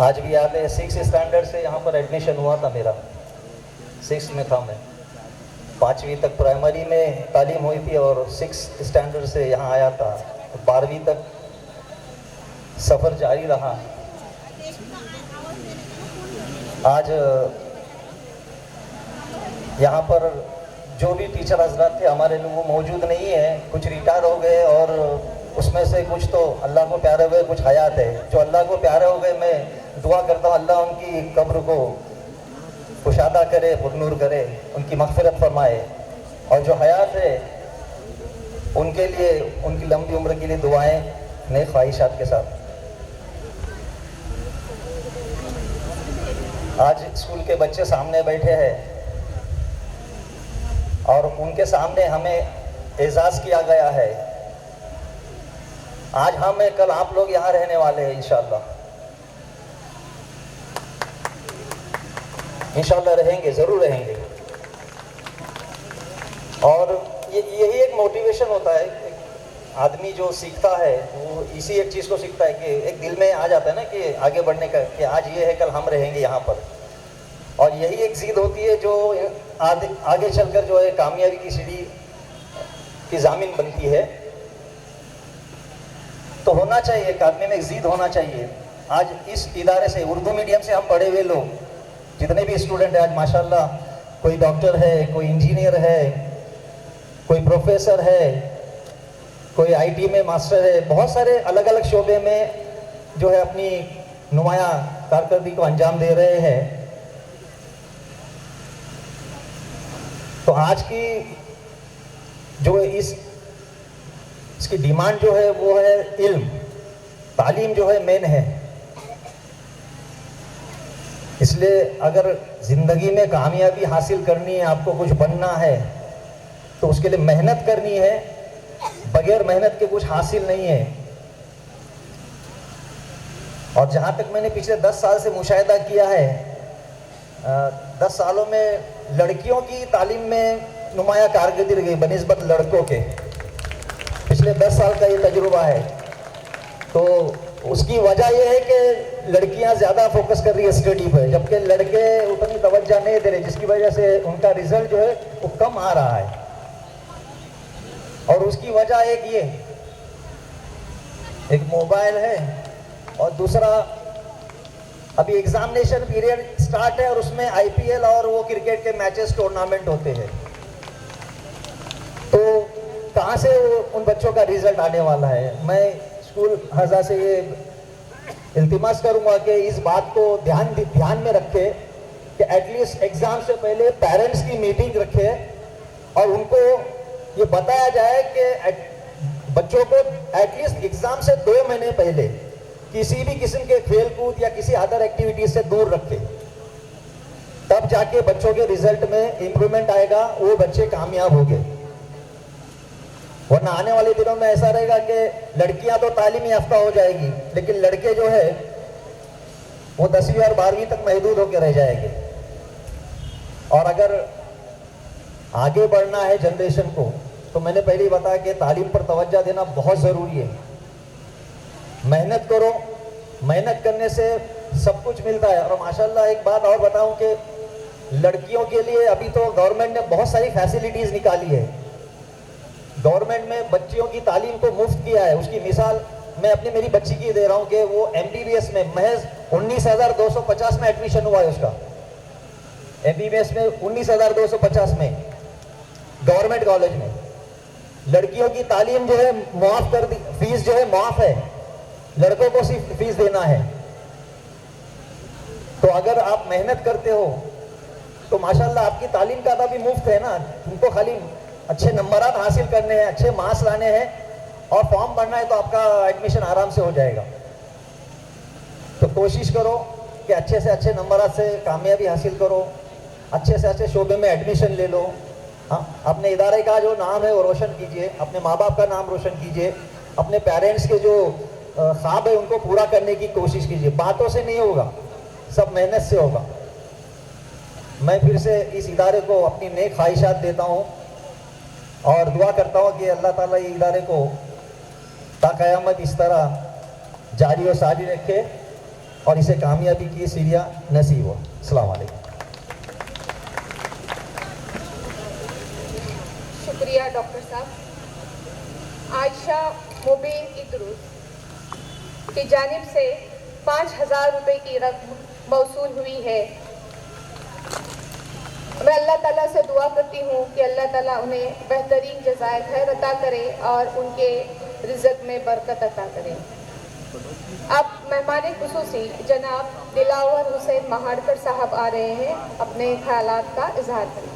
आज भी याद है 6 स्टैंडर्ड से यहाँ पर एडमिशन हुआ था मेरा, 6 में था मैं, 5वीं तक प्राइमरी में तालीम हुई थी और 6 स्टैंडर्ड से यहाँ आया था, 12वीं तक सफ़र जारी रहा। आज यहाँ पर जो भी टीचर हजरात थे हमारे लोग वो मौजूद नहीं है, कुछ रिटायर हो गए और उसमें से कुछ तो अल्लाह को प्यारे हुए, कुछ हयात है। जो अल्लाह को प्यारे हो गए, मैं दुआ करता हूँ अल्लाह उनकी कब्र को कुशादा करे, पुरनूर करे, उनकी मग़फ़िरत फरमाए, और जो हयात है उनके लिए, उनकी लंबी उम्र के लिए दुआएं नेक ख्वाहिशात के साथ। आज स्कूल के बच्चे सामने बैठे हैं और उनके सामने हमें एजाज़ किया गया है। आज हम हैं, कल आप लोग यहाँ रहने वाले हैं इंशाअल्लाह। इंशाअल्लाह रहेंगे, ज़रूर रहेंगे। और यही एक मोटिवेशन होता है। आदमी जो सीखता है वो इसी एक चीज़ को सीखता है कि एक दिल में आ जाता है ना कि आगे बढ़ने का, कि आज ये है कल हम रहेंगे यहाँ पर। और यही एक ज़िद होती है जो आगे चलकर जो है कामयाबी की सीढ़ी की ज़ामिन बनती है। तो होना चाहिए, एक आदमी में एक ज़िद होना चाहिए। आज इस इदारे से, उर्दू मीडियम से हम पढ़े हुए लोग जितने भी स्टूडेंट हैं, आज माशाल्लाह कोई डॉक्टर है, कोई इंजीनियर है, कोई प्रोफेसर है, कोई आईटी में मास्टर है, बहुत सारे अलग अलग शोबे में जो है अपनी नुमाया कारकर्दगी को अंजाम दे रहे हैं। तो आज की जो इसकी डिमांड जो है वो है इल्म, तालीम जो है मेन है। इसलिए अगर ज़िंदगी में कामयाबी हासिल करनी है, आपको कुछ बनना है, तो उसके लिए मेहनत करनी है। बगैर मेहनत के कुछ हासिल नहीं है। और जहाँ तक मैंने पिछले 10 साल से मुशाहिदा किया है, 10 सालों में लड़कियों की तालीम में नुमाया कारकर्दगी रही बनिस्बत लड़कों के। पिछले 10 साल का ये तजुर्बा है। तो उसकी वजह यह है कि लड़कियां ज़्यादा फोकस कर रही है स्टडी पर, जबकि लड़के उतनी तवज्जो नहीं दे रहे, जिसकी वजह से उनका रिजल्ट जो है वो कम आ रहा है। और उसकी वजह एक मोबाइल है, और दूसरा अभी एग्जामिनेशन पीरियड स्टार्ट है और उसमें आईपीएल और वो क्रिकेट के मैचेस, टूर्नामेंट होते हैं। तो कहाँ से उन बच्चों का रिजल्ट आने वाला है? मैं स्कूल हज़ा से ये इल्तिमास करूँगा कि इस बात को ध्यान में रखे कि एटलीस्ट एग्ज़ाम से पहले पेरेंट्स की मीटिंग रखे और उनको ये बताया जाए कि बच्चों को एटलीस्ट एग्ज़ाम से 2 महीने पहले किसी भी किस्म के खेल कूद या किसी अदर एक्टिविटीज से दूर रखे, तब जाके बच्चों के रिजल्ट में इंप्रूवमेंट आएगा, वो बच्चे कामयाब होंगे। वरना आने वाले दिनों में ऐसा रहेगा कि लड़कियां तो तालीम याफ्ता हो जाएगी, लेकिन लड़के जो है वो 10वीं और 12वीं तक महदूद होकर रह जाएंगे। और अगर आगे बढ़ना है जनरेशन को, तो मैंने पहले ही बताया कि तालीम पर तवज्जो देना बहुत ज़रूरी है। मेहनत करो, मेहनत करने से सब कुछ मिलता है। और माशाल्लाह एक बात और बताऊं कि लड़कियों के लिए अभी तो गवर्नमेंट ने बहुत सारी फैसिलिटीज़ निकाली है। गवर्नमेंट में बच्चियों की तालीम को मुफ्त किया है। उसकी मिसाल मैं मेरी बच्ची की दे रहा हूँ कि वो MBBS में महज 19,250 में एडमिशन हुआ है उसका। MBBS में 19,250 में गवर्नमेंट कॉलेज में। लड़कियों की तालीम जो है मुआफ़ कर दी, फीस जो है मुआफ़ है, लड़कों को सिर्फ फीस देना है। तो अगर आप मेहनत करते हो तो माशाल्लाह आपकी तालीम का भी मुफ्त है ना। तुमको खाली अच्छे नंबरात हासिल करने हैं, अच्छे मार्क्स लाने हैं और फॉर्म भरना है, तो आपका एडमिशन आराम से हो जाएगा। तो कोशिश करो कि अच्छे से अच्छे नंबरात से कामयाबी हासिल करो, अच्छे से अच्छे शोबे में एडमिशन ले लो। हाँ, अपने इदारे का जो नाम है वो रोशन कीजिए, अपने माँ बाप का नाम रोशन कीजिए, अपने पेरेंट्स के जो ख्वाब है उनको पूरा करने की कोशिश कीजिए। बातों से नहीं होगा, सब मेहनत से होगा। मैं फिर से इस इदारे को अपनी नेक ख्वाहिशात देता हूँ और दुआ करता हूँ कि अल्लाह ताला ये इदारे को ताक़यामत इस तरह जारी और सारी रखे और इसे कामयाबी की सीढ़ियाँ नसीब हो। अस्सलाम वालेकुम। शुक्रिया डॉक्टर साहब। आयशा मुबीन इदरूस की जानिब से 5,000 रुपये की रकम मौसूल हुई है। मैं अल्लाह ताला से दुआ करती हूँ कि अल्लाह ताला उन्हें बेहतरीन जज़ाए खैर अता करे और उनके रिज़्क़ में बरकत अता करे। अब मेहमान खुसूसी जनाब दिलावर हुसैन महाड़कर साहब आ रहे हैं अपने ख्यालात का इजहार करें।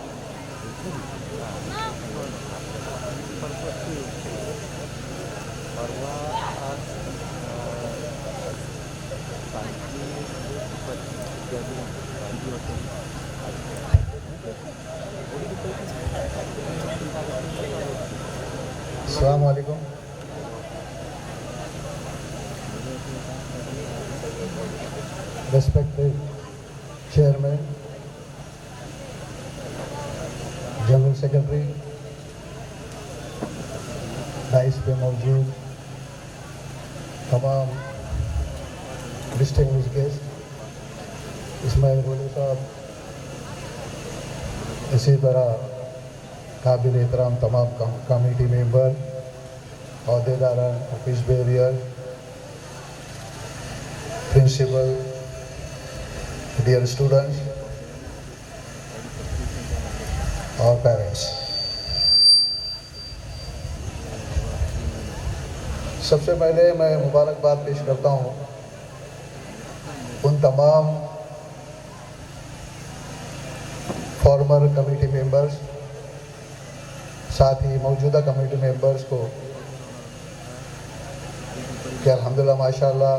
अस्सलाम वालेकुम। Respected chairman, general secretary, dice पे मौजूद तमाम डिस्टिंग्विश्ड गेस्ट, इस्माइल गोले साहब, इसी तरह काबिल एहतराम तमाम कमेटी मेंबर, अहदेदारान, office bearer, principal, dear students और पेरेंट्स, सबसे पहले मैं मुबारकबाद पेश करता हूँ उन तमाम फॉर्मर कमेटी मेंबर्स, साथ ही मौजूदा कमेटी मेंबर्स को कि अल्हम्दुलिल्लाह माशाअल्लाह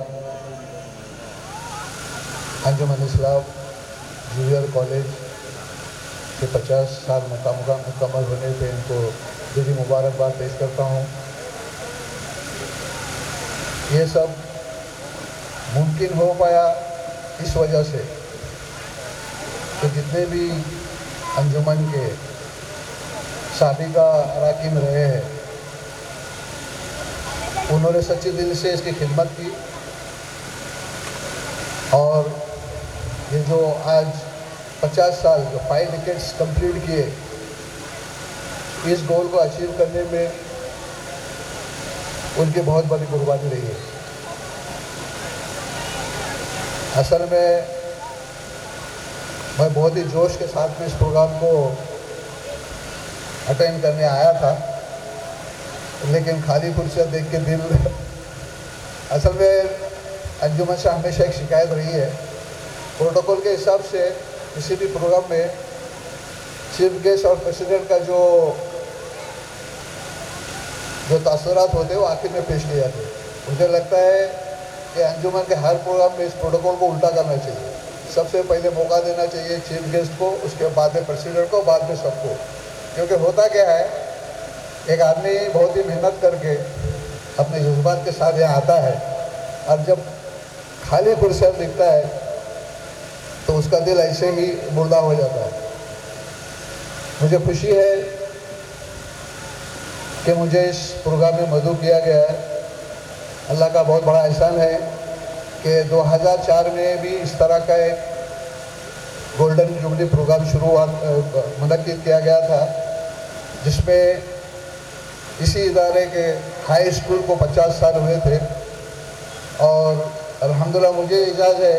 अंजुमन इस्लाम जूनियर कॉलेज के 50 साल मुकम्मल होने पे इनको दिली मुबारकबाद पेश करता हूँ। ये सब मुमकिन हो पाया इस वजह से कि जितने भी अंजुमन के साबिका अराकीन रहे हैं उन्होंने सच्चे दिल से इसकी खिदमत की और ये जो आज 50 साल जो 5 डिकेड्स कंप्लीट किए, इस गोल को अचीव करने में उनकी बहुत बड़ी कुर्बानी रही है। असल में मैं बहुत ही जोश के साथ में इस प्रोग्राम को अटेंड करने आया था, लेकिन खाली कुर्सियाँ देख के दिल असल में अंजुमन से हमेशा एक शिकायत रही है, प्रोटोकॉल के हिसाब से किसी भी प्रोग्राम में चीफ गेस्ट और प्रेसिडेंट का जो तासुरात होते हैं वो आखिर में पेश किए जाते हैं। मुझे लगता है कि अंजुमन के हर प्रोग्राम में इस प्रोटोकॉल को उल्टा करना चाहिए। सबसे पहले मौका देना चाहिए चीफ गेस्ट को, उसके बाद में प्रेसिडेंट को, बाद में सबको। क्योंकि होता क्या है, एक आदमी बहुत ही मेहनत करके अपने जज्बात के साथ यहाँ आता है और जब खाली कुर्सियाँ दिखता है तो उसका दिल ऐसे ही मुर्दा हो जाता है। मुझे खुशी है कि मुझे इस प्रोग्राम में मदऊ किया गया है। अल्लाह का बहुत बड़ा एहसान है कि 2004 में भी इस तरह का एक गोल्डन जुबली प्रोग्राम मुनक्किद किया गया था, जिसमें इसी इदारे के हाई स्कूल को 50 साल हुए थे और अल्हम्दुलिल्लाह मुझे इजाज़त है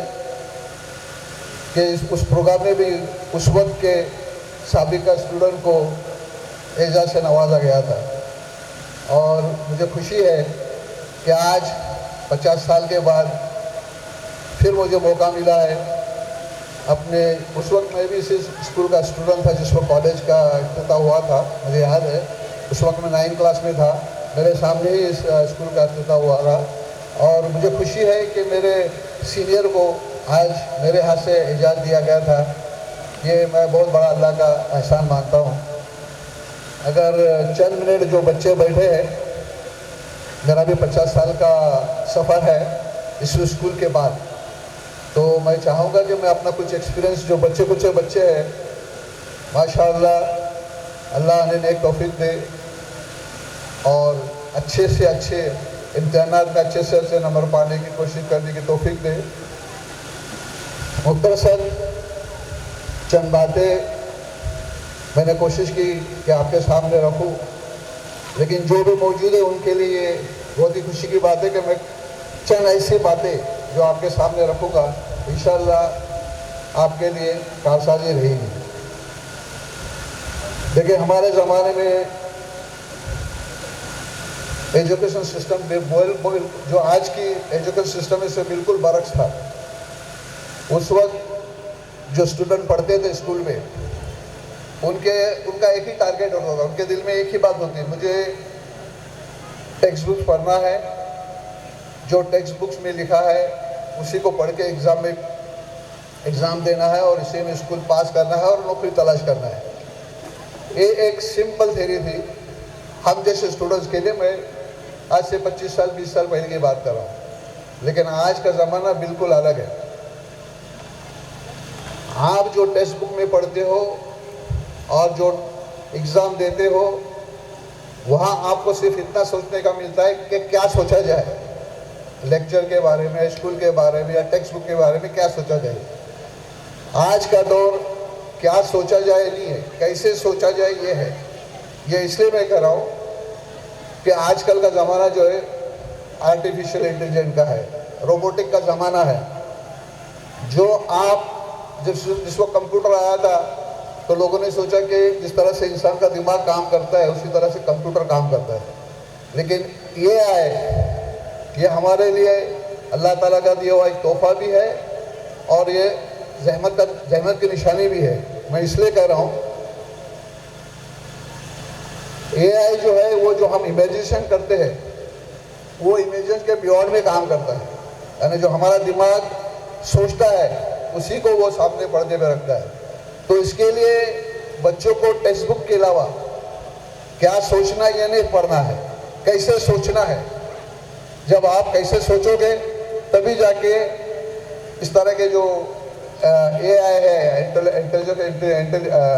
कि उस प्रोग्राम में भी उस वक्त के साबिका स्टूडेंट को एजाज़ से नवाजा गया था। और मुझे खुशी है कि आज 50 साल के बाद फिर मुझे मौका मिला है अपने, उस वक्त मैं भी इसी स्कूल का स्टूडेंट था जिस वक्त कॉलेज का इफ्तिताह हुआ था, मुझे याद है। उस वक्त मैं 9th क्लास में था, मेरे सामने ही इस स्कूल का इफ्तिताह हुआ था और मुझे खुशी है कि मेरे सीनियर को आज मेरे हाथ से इजाज़त दिया गया था। ये मैं बहुत बड़ा अल्लाह का एहसान मानता हूँ। अगर चंद मिनट जो बच्चे बैठे हैं, मेरा भी 50 साल का सफ़र है इस स्कूल के बाद तो मैं चाहूँगा कि मैं अपना कुछ एक्सपीरियंस, जो कुछ बच्चे हैं माशाअल्लाह अल्लाह ने नेक तौफीक दे और अच्छे से अच्छे इम्तिहानात में अच्छे से अच्छे नंबर पाने की कोशिश करने की तौफीक दे। मुख्तसर चंद बातें मैंने कोशिश की कि आपके सामने रखूं, लेकिन जो भी मौजूद है उनके लिए बहुत ही खुशी की बात है कि मैं चंद ऐसी बातें जो आपके सामने रखूँगा इंशाअल्लाह आपके लिए कारसाजी रहेगी। देखिए, हमारे ज़माने में एजुकेशन सिस्टम जो आज की एजुकेशन सिस्टम है से बिल्कुल बरक्स था। उस वक्त जो स्टूडेंट पढ़ते थे स्कूल में उनका एक ही टारगेट होता था, उनके दिल में एक ही बात होती, मुझे टेक्स्ट बुक्स पढ़ना है, जो टेक्स्ट बुक्स में लिखा है उसी को पढ़ के एग्ज़ाम देना है और इसी में स्कूल पास करना है और नौकरी तलाश करना है। ये एक सिंपल थ्योरी थी हम जैसे स्टूडेंट्स के लिए। मैं आज से 25 साल 20 साल पहले की बात कर रहा हूँ, लेकिन आज का ज़माना बिल्कुल अलग है। आप जो टेक्स्ट बुक में पढ़ते हो और जो एग्ज़ाम देते हो वहाँ आपको सिर्फ इतना सोचने का मिलता है कि क्या सोचा जाए, लेक्चर के बारे में, स्कूल के बारे में या टेक्स्ट बुक के बारे में क्या सोचा जाए। आज का दौर क्या सोचा जाए नहीं है, कैसे सोचा जाए ये है। ये इसलिए मैं कह रहा हूँ कि आजकल का ज़माना जो है आर्टिफिशियल इंटेलिजेंस का है, रोबोटिक का ज़माना है। जो आप जिस वक्त कंप्यूटर आया था तो लोगों ने सोचा कि जिस तरह से इंसान का दिमाग काम करता है उसी तरह से कंप्यूटर काम करता है, लेकिन ये हमारे लिए अल्लाह ताला का दिया हुआ एक तोहफा भी है और ये जहमत की निशानी भी है। मैं इसलिए कह रहा हूँ AI जो है वो जो हम इमेजिनेशन करते हैं वो इमेजिनेशन के बियॉन्ड में काम करता है, यानी जो हमारा दिमाग सोचता है उसी को वो सामने पर्दे में रखता है। तो इसके लिए बच्चों को टेक्स्ट बुक के अलावा क्या सोचना ये नहीं पढ़ना है, कैसे सोचना है। जब आप कैसे सोचोगे तभी जाके इस तरह के जो AI है,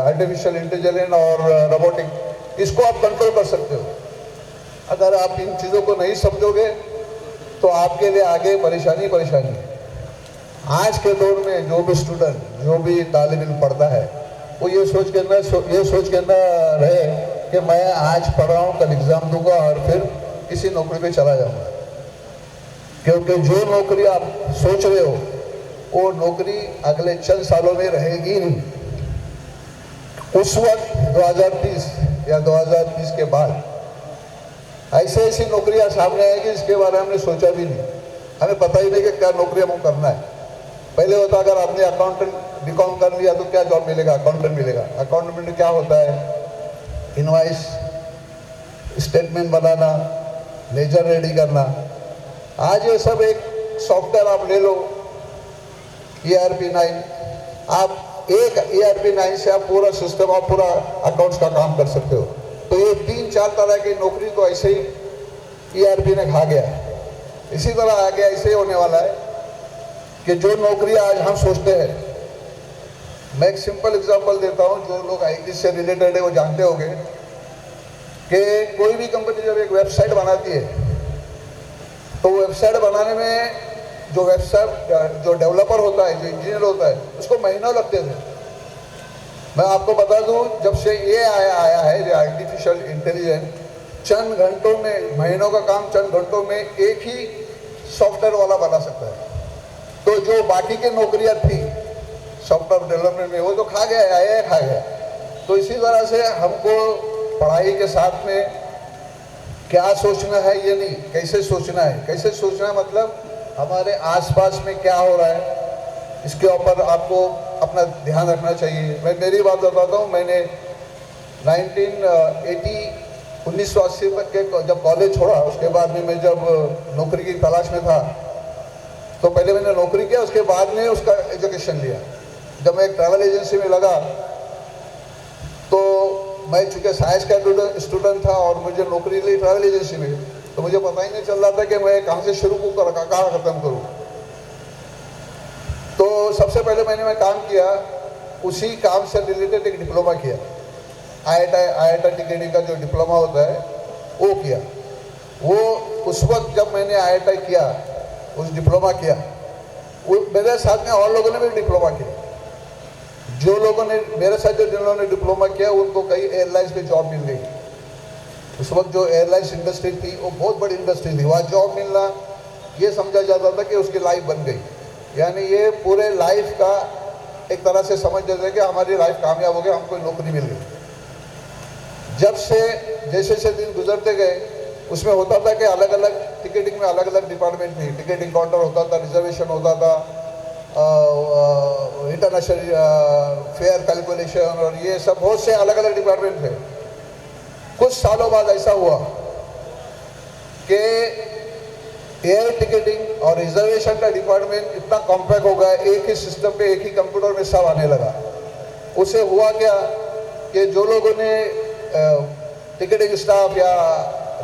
आर्टिफिशियल इंटेलिजेंस और रोबोटिक, इसको आप कंट्रोल कर सकते हो। अगर आप इन चीज़ों को नहीं समझोगे तो आपके लिए आगे परेशानी है। आज के दौर में जो भी स्टूडेंट, जो भी तालिब इल्म पढ़ता है वो ये सोच के न रहे कि मैं आज पढ़ रहा हूँ, कल एग्ज़ाम दूंगा और फिर किसी नौकरी पे चला जाऊँगा, क्योंकि जो नौकरी आप सोच रहे हो वो नौकरी अगले चंद सालों में रहेगी नहीं। उस वक्त 2030 या 2030 के बाद ऐसी नौकरियां सामने आएगी जिसके बारे में हमने सोचा भी नहीं, हमें पता ही नहीं कि क्या नौकरी हमको करना है। पहले होता अगर आपने अकाउंटेंट बीकॉम कर लिया तो क्या जॉब मिलेगा, अकाउंटेंट मिलेगा। अकाउंटेंट में क्या होता है, इनवाइस स्टेटमेंट बनाना, लेजर रेडी करना। आज ये सब एक सॉफ्टवेयर आप ले लो, ERP9, आप एक ERP9 से आप पूरा सिस्टम, आप पूरा अकाउंट्स का काम कर सकते हो। तो ये 3-4 तरह की नौकरी तो ऐसे ही ERP ने खा गया है। इसी तरह आगे ऐसे ही होने वाला है कि जो नौकरी आज हम सोचते हैं, मैं एक सिंपल एग्जांपल देता हूं, जो लोग IT से रिलेटेड है वो जानते होंगे कि कोई भी कंपनी जब एक वेबसाइट बनाती है तो वेबसाइट बनाने में जो डेवलपर होता है, जो इंजीनियर होता है, उसको महीनों लगते थे। मैं आपको बता दूं, जब से ये आया है जो आर्टिफिशियल इंटेलिजेंस, चंद घंटों में, महीनों का काम चंद घंटों में एक ही सॉफ्टवेयर वाला बना सकता है। तो जो बाकी की नौकरियां थी सॉफ्टवेयर डेवलपमेंट में, वो तो खा गया, AI खा गया। तो इसी तरह से हमको पढ़ाई के साथ में क्या सोचना है ये नहीं, कैसे सोचना है। कैसे सोचना है मतलब हमारे आसपास में क्या हो रहा है, इसके ऊपर आपको अपना ध्यान रखना चाहिए। मैं मेरी बात बताता हूँ, मैंने 1980 तक के जब कॉलेज छोड़ा, उसके बाद में मैं जब नौकरी की तलाश में था तो पहले मैंने नौकरी किया, उसके बाद में उसका एजुकेशन लिया। जब मैं एक ट्रैवल एजेंसी में लगा तो मैं चूँकि साइंस का स्टूडेंट था और मुझे नौकरी ली ट्रैवल एजेंसी में, तो मुझे पता ही नहीं चल रहा था कि मैं कहाँ से शुरू करूँ, कहाँ ख़त्म करूँ। सबसे पहले मैं काम किया, उसी काम से रिलेटेड एक डिप्लोमा किया। IIT टिकेटिंग का जो डिप्लोमा होता है वो किया। वो उस वक्त जब मैंने IIT किया, उस डिप्लोमा किया, वो मेरे साथ में और लोगों ने भी डिप्लोमा किया। जो लोगों ने मेरे साथ जिन्होंने डिप्लोमा किया उनको कई एयरलाइंस में जॉब मिल गई। उस वक्त जो एयरलाइंस इंडस्ट्री थी वो बहुत बड़ी इंडस्ट्री थी, वहाँ जॉब मिलना ये समझा जाता था कि उसकी लाइफ बन गई। यानी ये पूरे लाइफ का एक तरह से समझ लेते हैं कि हमारी लाइफ कामयाब हो गई, हमको नौकरी मिल गई। जब से जैसे जैसे दिन गुजरते गए उसमें होता था कि अलग अलग टिकटिंग में अलग अलग डिपार्टमेंट थी। टिकटिंग काउंटर होता था, रिजर्वेशन होता था, इंटरनेशनल फेयर कैलकुलेशन और ये सब बहुत से अलग अलग डिपार्टमेंट थे। कुछ सालों बाद ऐसा हुआ कि एयर टिकटिंग और रिजर्वेशन का डिपार्टमेंट इतना कॉम्पैक्ट हो गया, एक ही सिस्टम पे एक ही कंप्यूटर में सब आने लगा। उससे हुआ क्या कि जो लोगों ने टिकटिंग स्टाफ या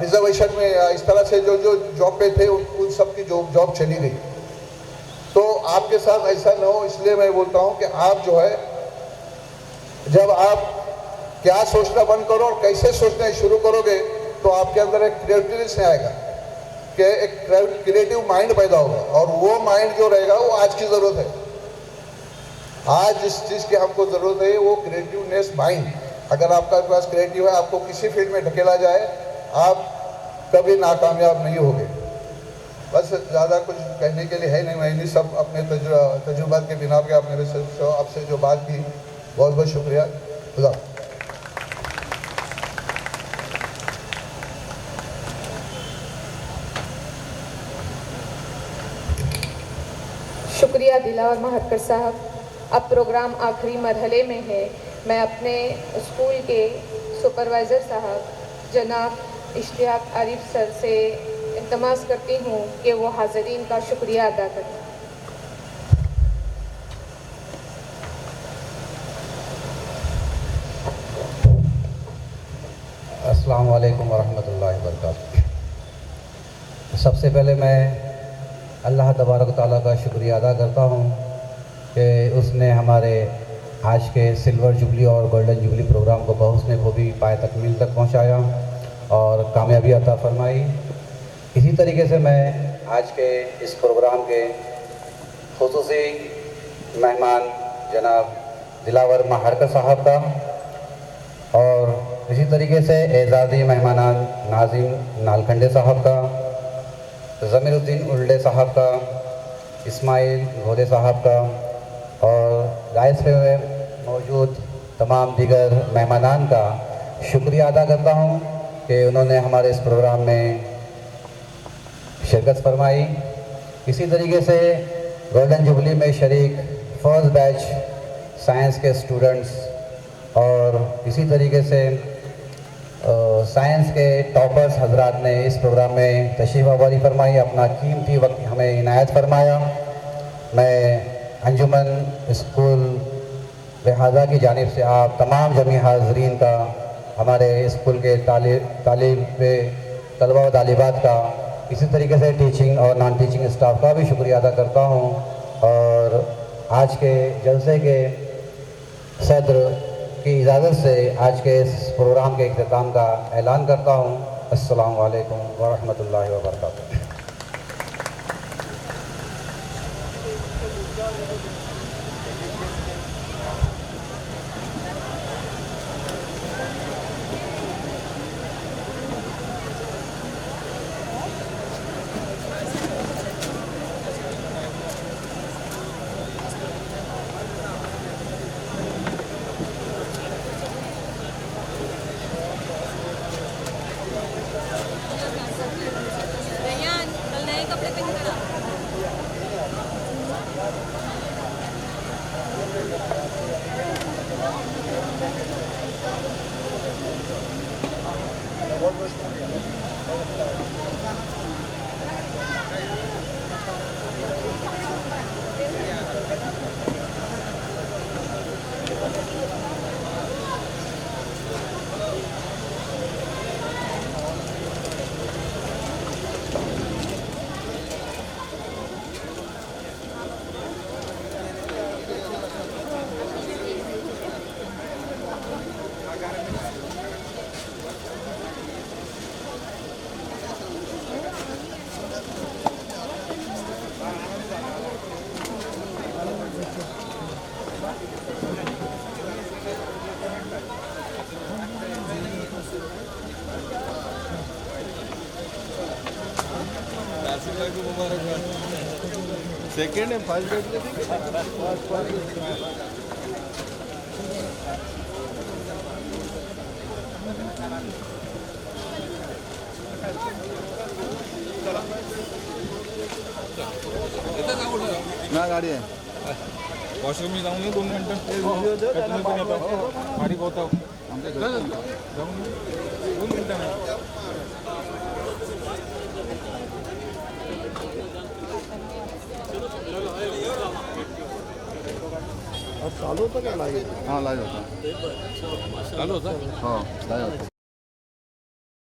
रिजर्वेशन में या इस तरह से जो जो जॉब पे थे उन सब की जॉब चली गई। तो आपके साथ ऐसा ना हो, इसलिए मैं बोलता हूँ कि आप जो है, जब आप क्या सोचना बंद करो और कैसे सोचना शुरू करोगे तो आपके अंदर एक क्रिएटिविटी आएगा, कि एक क्रिएटिव माइंड पैदा होगा। और वो माइंड जो रहेगा वो आज की ज़रूरत है। आज जिस चीज़ की हमको ज़रूरत है वो क्रिएटिवनेस माइंड। अगर आपका पास क्रिएटिव है, आपको किसी फील्ड में ढकेला जाए आप कभी नाकामयाब नहीं होगे। बस ज़्यादा कुछ कहने के लिए है नहीं, मैं नहीं सब अपने तजुर्बा के बिना पे आपसे जो बात की, बहुत बहुत शुक्रिया। खुदा। शुक्रिया दिलावर महरकर साहब। अब प्रोग्राम आखिरी मरहले में है। मैं अपने स्कूल के सुपरवाइज़र साहब जनाब इश्तियाक आरिफ सर से इल्तमास करती हूँ कि वो हाज़रीन का शुक्रिया अदा करें। अस्सलामु अलैकुम वरहमतुल्लाहि वबरकातुहू। सबसे पहले मैं अल्लाह तबारक तआला का शुक्रिया अदा करता हूँ कि उसने हमारे आज के सिल्वर जुबली और गोल्डन जुबली प्रोग्राम को बहुस्न खूबी पाए तकमील तक पहुँचाया और कामयाबी अता फरमाई। इसी तरीके से मैं आज के इस प्रोग्राम के खुसूसी मेहमान जनाब दिलावर महरकर साहब का और इसी तरीके से एजाज़ी मेहमान नाज़िम नालखंडे साहब का, ज़मीरुद्दीन उल्डे साहब का, इस्माइल घोड़े साहब का और गाइस पे मौजूद तमाम दीगर मेहमानान का शुक्रिया अदा करता हूँ कि उन्होंने हमारे इस प्रोग्राम में शिरकत फरमाई। इसी तरीके से गोल्डन जुबली में शरीक फर्स्ट बैच साइंस के स्टूडेंट्स और इसी तरीके से साइंस के टॉपर्स हजरात ने इस प्रोग्राम में तशरीफ़ आवारी फरमाई, अपना कीमती वक्त हमें इनायत फरमाया। मैं अंजुमन स्कूल लिहाजा की जानिब से आप तमाम जमी हाज़रीन का, हमारे स्कूल के तलबा व तालिबात का, इसी तरीके से टीचिंग और नॉन टीचिंग स्टाफ का भी शुक्रिया अदा करता हूँ। और आज के जलसे के सदर की इजाज़त से आज के इस प्रोग्राम के इख्तिताम का ऐलान करता हूँ। अस्सलामु अलैकुम वरहमतुल्लाहि वबरकातुहू। सेकंड आहे फर्स्ट भेटले ना गाडी आहे वॉशरूमला जाऊन ये 2 मिनिटं तुम्ही पण येतो गाडी होता आमच्या घरी जाऊन 2 मिनिटं चालू होतं का लाईव्ह? हां लाईव्ह होता. चालू होता हो लाईव्ह होता.